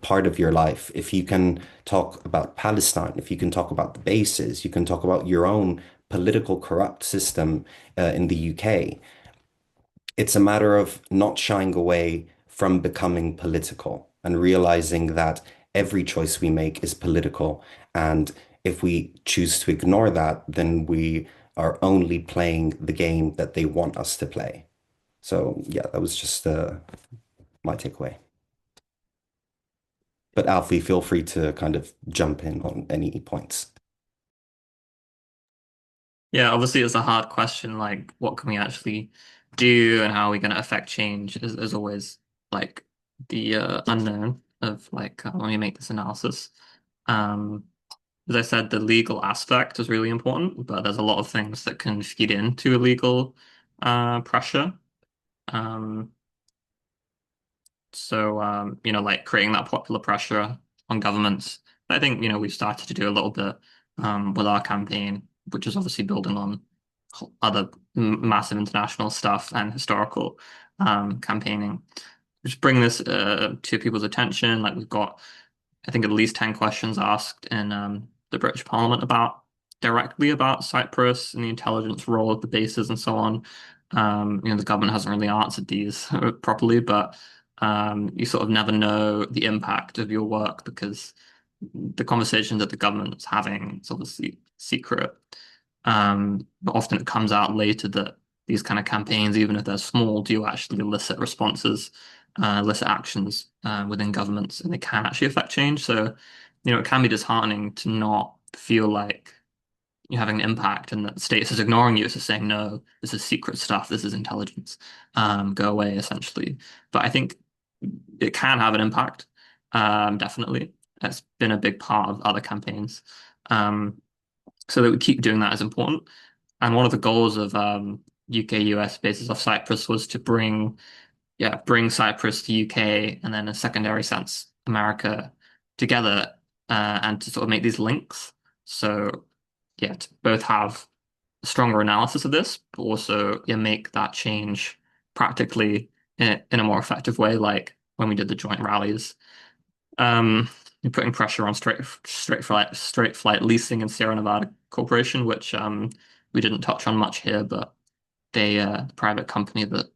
part of your life. If you can talk about Palestine, if you can talk about the bases, you can talk about your own political corrupt system in the UK. It's a matter of not shying away from becoming political and realizing that every choice we make is political. And if we choose to ignore that, then we are only playing the game that they want us to play. So, yeah, that was just my takeaway. But Alfie, feel free to kind of jump in on any points. Yeah, obviously it's a hard question, like what can we actually do and how are we going to affect change is always like the unknown of like when we make this analysis. Um, as I said, the legal aspect is really important, but there's a lot of things that can feed into illegal pressure. Um, like creating that popular pressure on governments. I think, we've started to do a little bit with our campaign, which is obviously building on other massive international stuff and historical campaigning. Just bring this to people's attention. Like we've got, I think, at least 10 questions asked in the British Parliament directly about Cyprus and the intelligence role of the bases and so on. The government hasn't really answered these properly, but you sort of never know the impact of your work because the conversation that the government's having is obviously secret. But often it comes out later that these kind of campaigns, even if they're small, do actually elicit responses, elicit actions within governments, and they can actually affect change. So, it can be disheartening to not feel like you're having an impact and that the state is ignoring you. It's just saying, no, this is secret stuff, this is intelligence. Go away, essentially. But I think it can have an impact, definitely. That's been a big part of other campaigns. Um, so that we keep doing that is important. And one of the goals of UK-US Bases Off Cyprus was to bring Cyprus to UK and then in a secondary sense, America together and to sort of make these links. So yeah, to both have a stronger analysis of this, but also make that change practically in a more effective way, like when we did the joint rallies. You're putting pressure on straight flight leasing and Sierra Nevada Corporation, which we didn't touch on much here, but the private company that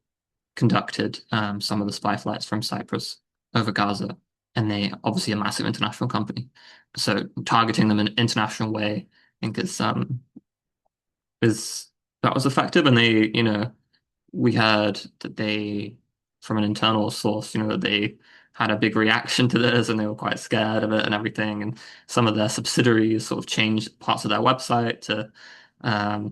conducted some of the spy flights from Cyprus over Gaza, and they obviously a massive international company. So targeting them in an international way, I think is that was effective. And we heard that from an internal source, that they had a big reaction to this and they were quite scared of it and everything. And some of their subsidiaries sort of changed parts of their website to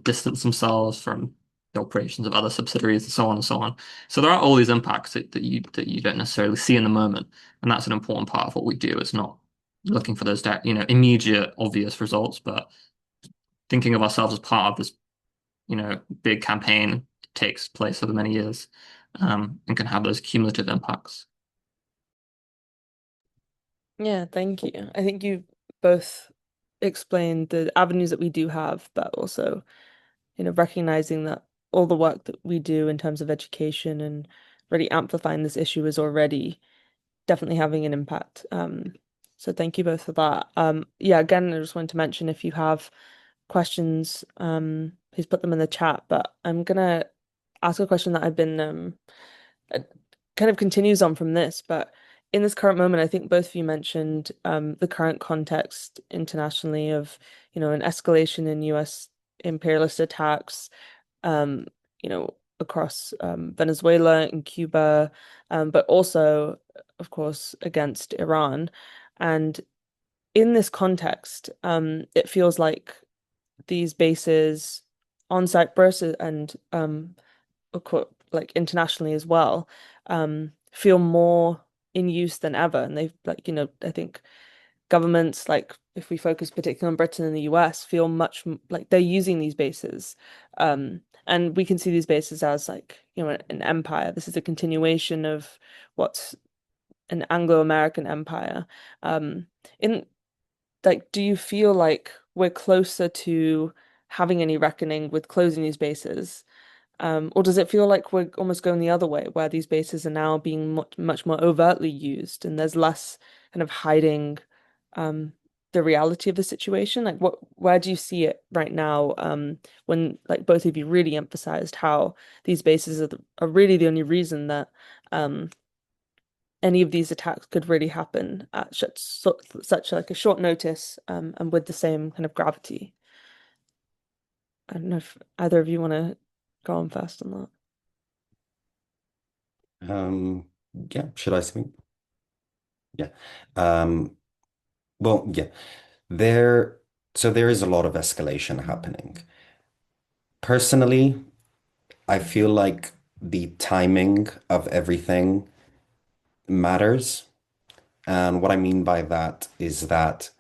distance themselves from the operations of other subsidiaries and so on and so on. So there are all these impacts that you don't necessarily see in the moment, and that's an important part of what we do. It's not looking for those immediate obvious results, but thinking of ourselves as part of this big campaign takes place over many years, and can have those cumulative impacts. Yeah, thank you. I think you both explained the avenues that we do have, but also, recognizing that all the work that we do in terms of education and really amplifying this issue is already definitely having an impact. So thank you both for that. Yeah, again, I just wanted to mention if you have questions, please put them in the chat. But I'm gonna ask a question that I've been uh, kind of continues on from this, but in this current moment, I think both of you mentioned the current context internationally of, an escalation in US imperialist attacks, um, across Venezuela and Cuba, but also, of course, against Iran. And in this context, it feels like these bases on Cyprus and like internationally as well, feel more in use than ever. And they've like, I think governments, like if we focus particularly on Britain and the US, feel like they're using these bases. And we can see these bases as like, an empire. This is a continuation of what's an Anglo-American empire. In like, do you feel like we're closer to having any reckoning with closing these bases? Or does it feel like we're almost going the other way, where these bases are now being much more overtly used and there's less kind of hiding um, the reality of the situation? Like, where do you see it right now? When like both of you really emphasized how these bases are really the only reason that um, any of these attacks could really happen at such like a short notice, and with the same kind of gravity. I don't know if either of you want to go on first on that. Um, yeah, should I speak? Yeah. Um, well, yeah, there, so there is a lot of escalation happening. Personally, I feel like the timing of everything matters. And what I mean by that is that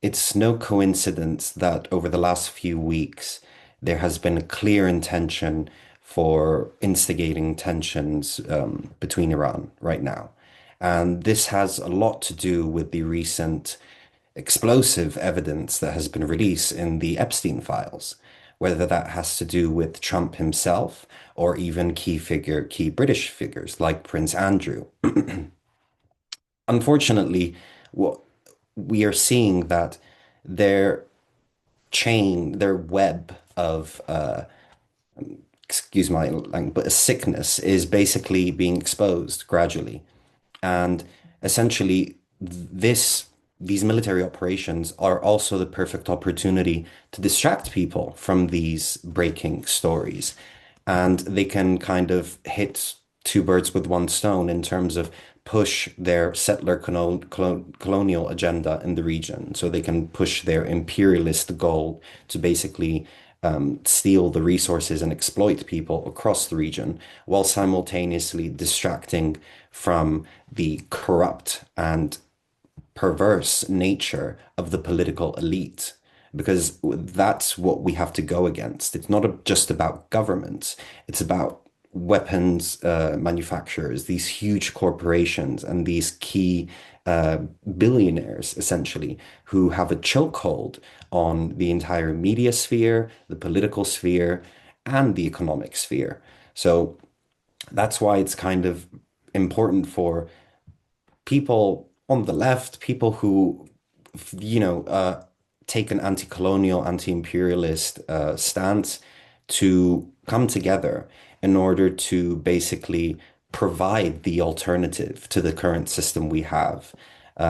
it's no coincidence that over the last few weeks, there has been a clear intention for instigating tensions between Iran right now. And this has a lot to do with the recent explosive evidence that has been released in the Epstein files, whether that has to do with Trump himself or even key British figures like Prince Andrew. Unfortunately, what we are seeing that their their web of, excuse my language, but a sickness is basically being exposed gradually. And essentially, this these military operations are also the perfect opportunity to distract people from these breaking stories. And they can kind of hit two birds with one stone in terms of push their colonial agenda in the region. So they can push their imperialist goal to basically steal the resources and exploit people across the region while simultaneously distracting from the corrupt and perverse nature of the political elite, because that's what we have to go against. It's not just about governments, it's about weapons manufacturers, these huge corporations, and these key uh, billionaires, essentially, who have a chokehold on the entire media sphere, the political sphere, and the economic sphere. So that's why it's kind of important for people on the left, people who, you know, take an anti-colonial, anti-imperialist stance to come together in order to basically provide the alternative to the current system we have.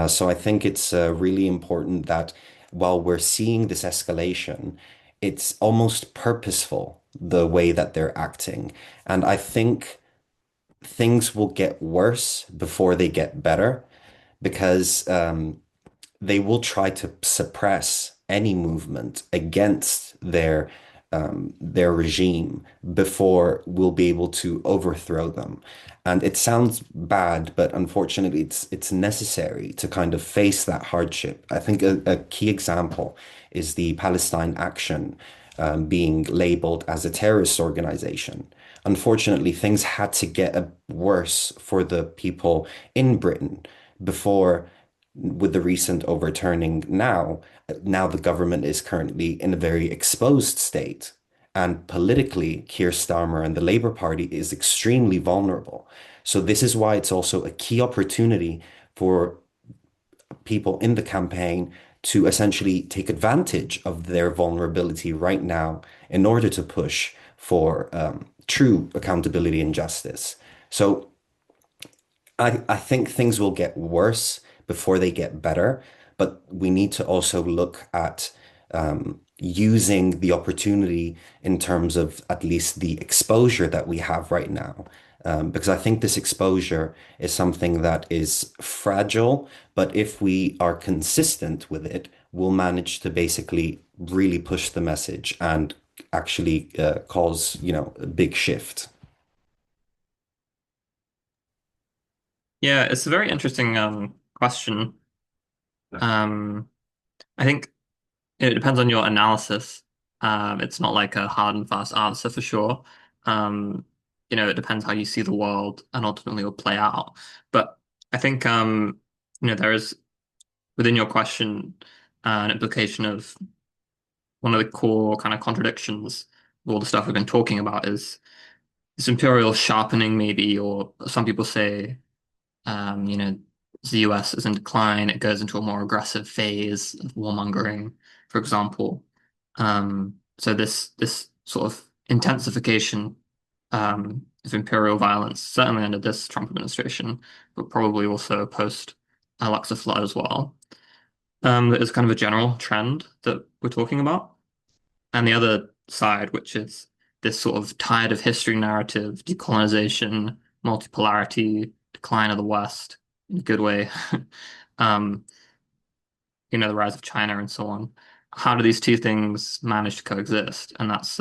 So I think it's really important that while we're seeing this escalation, it's almost purposeful the way that they're acting. And I think things will get worse before they get better because they will try to suppress any movement against their regime before we'll be able to overthrow them. And it sounds bad, but unfortunately, it's necessary to kind of face that hardship. I think a key example is the Palestine Action being labeled as a terrorist organization. Unfortunately, things had to get worse for the people in Britain before, with the recent overturning now the government is currently in a very exposed state. And politically, Keir Starmer and the Labour Party is extremely vulnerable. So this is why it's also a key opportunity for people in the campaign to essentially take advantage of their vulnerability right now in order to push for true accountability and justice. So I think things will get worse before they get better, but we need to also look at using the opportunity in terms of at least the exposure that we have right now. Because I think this exposure is something that is fragile, but if we are consistent with it, will manage to basically really push the message and actually cause, a big shift. Yeah, it's a very interesting question. Um, I think it depends on your analysis. It's not like a hard and fast answer for sure. Um, it depends how you see the world and ultimately will play out. But I think there is within your question an implication of one of the core kind of contradictions of all the stuff we've been talking about is this imperial sharpening, maybe, or some people say, um, you know, the US is in decline. It goes into a more aggressive phase of warmongering, for example. So this sort of intensification of imperial violence, certainly under this Trump administration, but probably also post Alexa flood as well. That is kind of a general trend that we're talking about. And the other side, which is this sort of tide of history narrative, decolonization, multipolarity, decline of the West in a good way, um, the rise of China and so on. How do these two things manage to coexist? And that's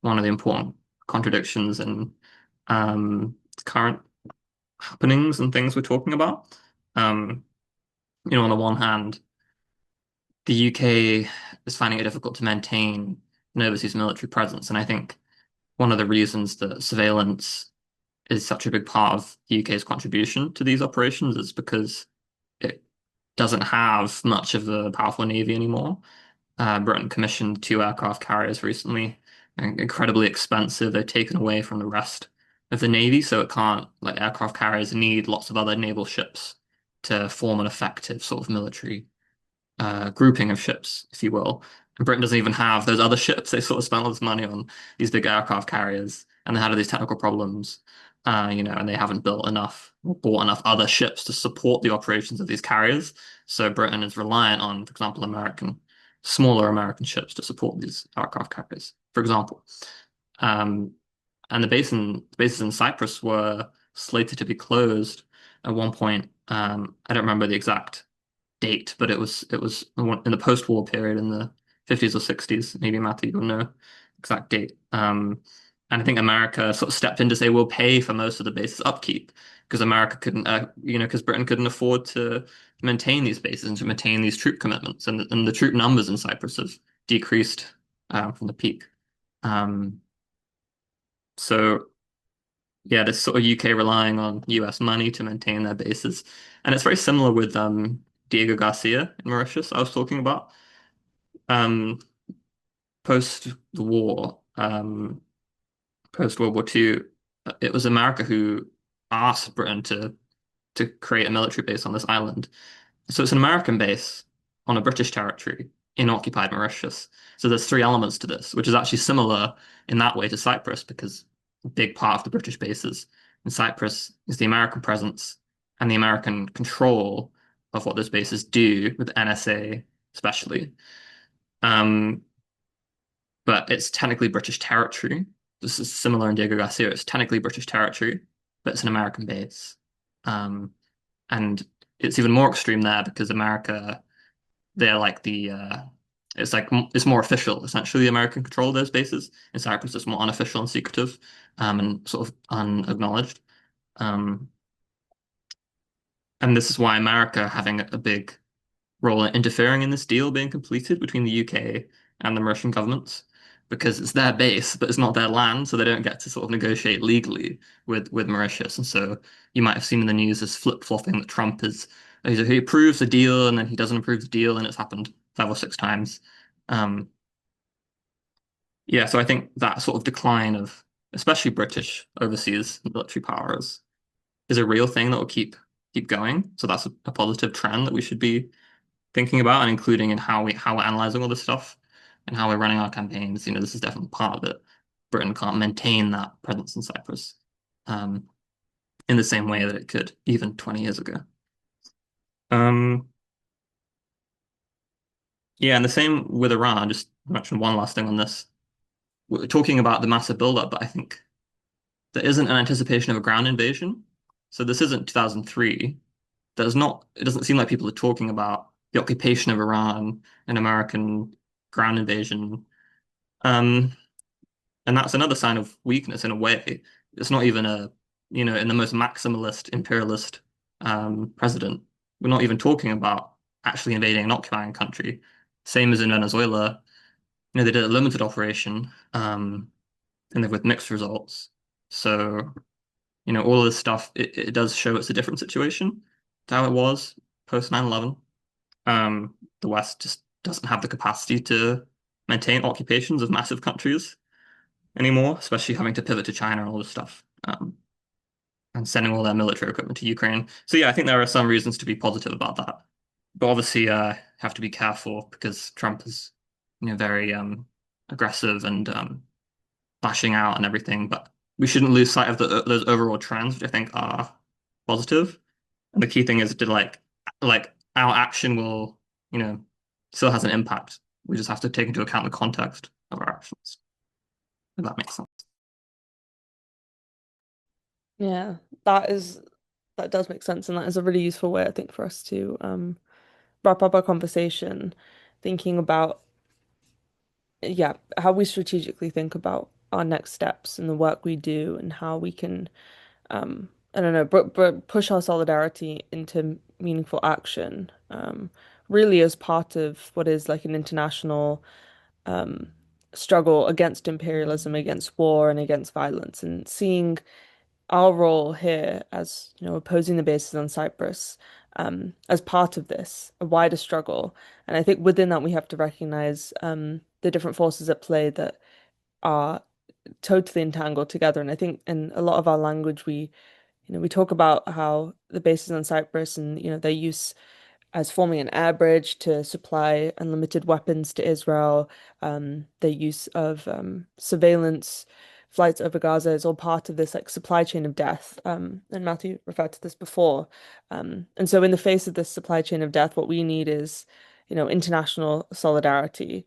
one of the important contradictions in current happenings and things we're talking about. Um, on the one hand, the UK is finding it difficult to maintain an overseas military presence, and I think one of the reasons that surveillance is such a big part of the UK's contribution to these operations is because it doesn't have much of a powerful navy anymore. Britain commissioned two aircraft carriers recently, and incredibly expensive. They're taken away from the rest of the navy, so it can't, like aircraft carriers need lots of other naval ships to form an effective sort of military grouping of ships, if you will. And Britain doesn't even have those other ships. They sort of spent all this money on these big aircraft carriers, and they had all these technical problems, and they haven't built enough or bought enough other ships to support the operations of these carriers. So Britain is reliant on, for example, smaller American ships to support these aircraft carriers, for example. Um, and the bases in Cyprus were slated to be closed at one point. I don't remember the exact date, but it was in the post-war period in the 50s or 60s. Maybe Matthew, you'll know exact date. And I think America sort of stepped in to say we'll pay for most of the base's upkeep because America couldn't, because Britain couldn't afford to maintain these bases and to maintain these troop commitments, and the troop numbers in Cyprus have decreased from the peak. Um, so yeah, this sort of UK relying on US money to maintain their bases. And it's very similar with Diego Garcia in Mauritius, I was talking about. Um, Post the war, post World War II, it was America who asked Britain to create a military base on this island. So it's an American base on a British territory in occupied Mauritius. So there's three elements to this, which is actually similar in that way to Cyprus, because a big part of the British bases in Cyprus is the American presence and the American control of what those bases do with NSA, especially. Um, but it's technically British territory. This is similar in Diego Garcia. It's technically British territory, but it's an American base. Um, and it's even more extreme there because America, they're like it's more official, essentially, the American control of those bases. In Cyprus, it's more unofficial and secretive, and sort of unacknowledged. Um, and this is why America having a big role in interfering in this deal being completed between the UK and the Mauritian governments, because it's their base, but it's not their land, so they don't get to sort of negotiate legally with Mauritius. And so you might have seen in the news this flip-flopping that Trump is he approves the deal and then he doesn't approve the deal, and it's happened 5 or 6 times. Um, yeah, so I think that sort of decline of especially British overseas military powers is a real thing that will keep going. So that's a positive trend that we should be thinking about and including in how we're analyzing all this stuff and how we're running our campaigns. This is definitely part of it. Britain can't maintain that presence in Cyprus um, in the same way that it could even 20 years ago. Um, yeah, and the same with Iran. Just mention one last thing on this. We're talking about the massive buildup, but I think there isn't an anticipation of a ground invasion. So this isn't 2003. It doesn't seem like people are talking about the occupation of Iran, an American ground invasion. Um, and that's another sign of weakness in a way. It's not even in the most maximalist imperialist president, we're not even talking about actually invading and occupying a country. Same as in Venezuela, they did a limited operation, and with mixed results. So, all of this stuff, it does show it's a different situation to how it was post 9/11. The West just doesn't have the capacity to maintain occupations of massive countries anymore, especially having to pivot to China and all this stuff, and sending all their military equipment to Ukraine. So yeah, I think there are some reasons to be positive about that. But obviously, have to be careful because Trump is, very aggressive and lashing out and everything. But we shouldn't lose sight of those overall trends, which I think are positive. And the key thing is to like our action will, still has an impact. We just have to take into account the context of our actions. If that makes sense. Yeah, that does make sense, and that is a really useful way, I think, for us to wrap up our conversation, thinking about yeah, how we strategically think about our next steps and the work we do and how we can I don't know, but push our solidarity into meaningful action, really as part of what is like an international um, struggle against imperialism, against war, and against violence, and seeing our role here as, opposing the bases on Cyprus, as part of this, a wider struggle. And I think within that we have to recognize the different forces at play that are totally entangled together. And I think in a lot of our language we talk about how the bases on Cyprus and their use as forming an air bridge to supply unlimited weapons to Israel, their use of surveillance flights over Gaza is all part of this like supply chain of death. And Matthew referred to this before. And so in the face of this supply chain of death, what we need is, international solidarity.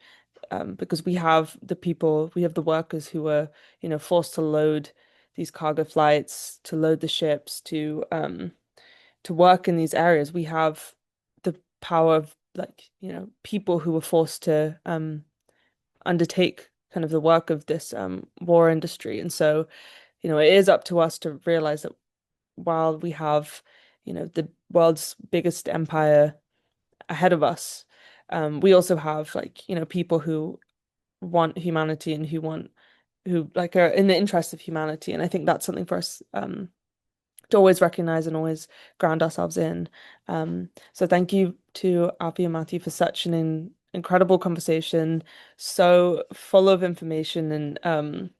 Because we have the people, we have the workers who are, forced to load these cargo flights, to load the ships, to work in these areas. We have the power of like, people who were forced to undertake kind of the work of this war industry. And so, it is up to us to realize that while we have, the world's biggest empire ahead of us, we also have like, people who want humanity and who like are in the interest of humanity. And I think that's something for us to always recognize and always ground ourselves in. So thank you to Alfie and Matthew for such an incredible conversation, so full of information and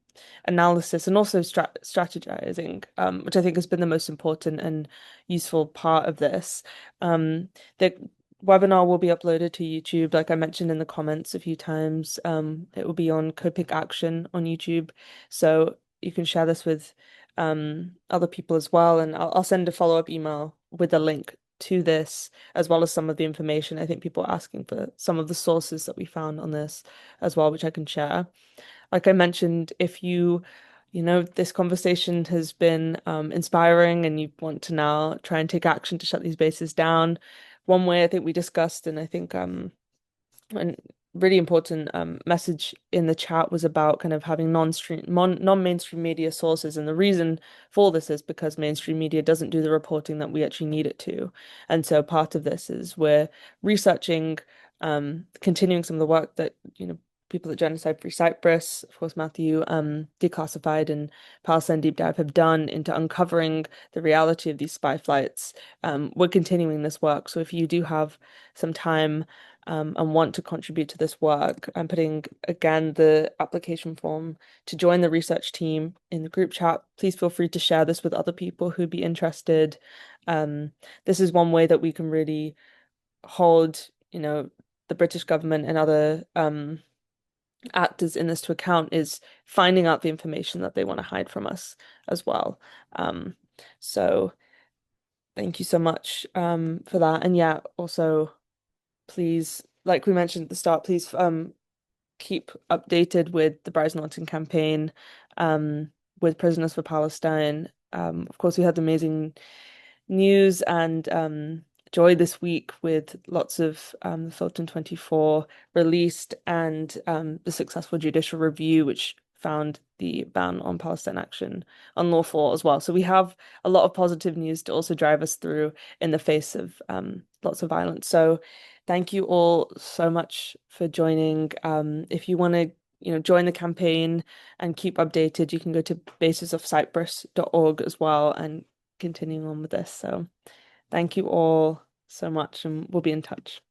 analysis and also strategizing, which I think has been the most important and useful part of this. The webinar will be uploaded to YouTube, like I mentioned in the comments a few times. It will be on CODEPINK Action on YouTube, so you can share this with other people as well. And I'll send a follow-up email with a link to this, as well as some of the information. I think people are asking for some of the sources that we found on this as well, which I can share. Like I mentioned, if this conversation has been inspiring and you want to now try and take action to shut these bases down, one way I think we discussed, and I think and really important message in the chat was about kind of having non-mainstream media sources. And the reason for this is because mainstream media doesn't do the reporting that we actually need it to. And so part of this is we're researching, continuing some of the work that, people at Genocide-Free Cyprus, of course, Matthew, Declassified and Palestine Deep Dive have done into uncovering the reality of these spy flights. We're continuing this work. So if you do have some time and want to contribute to this work, I'm putting again the application form to join the research team in the group chat. Please feel free to share this with other people who'd be interested. This is one way that we can really hold, the British government and other actors in this to account, is finding out the information that they want to hide from us as well. So thank you so much for that. And yeah, also please, like we mentioned at the start, please keep updated with the Bryce Norton campaign, with Prisoners for Palestine. Of course, we had amazing news and joy this week with lots of the Sultan 24 released and the successful judicial review, which found the ban on Palestine action unlawful as well. So we have a lot of positive news to also drive us through in the face of lots of violence. So thank you all so much for joining. If you want to, join the campaign and keep updated, you can go to basesoffcyprus.org as well and continuing on with this. So thank you all so much, and we'll be in touch.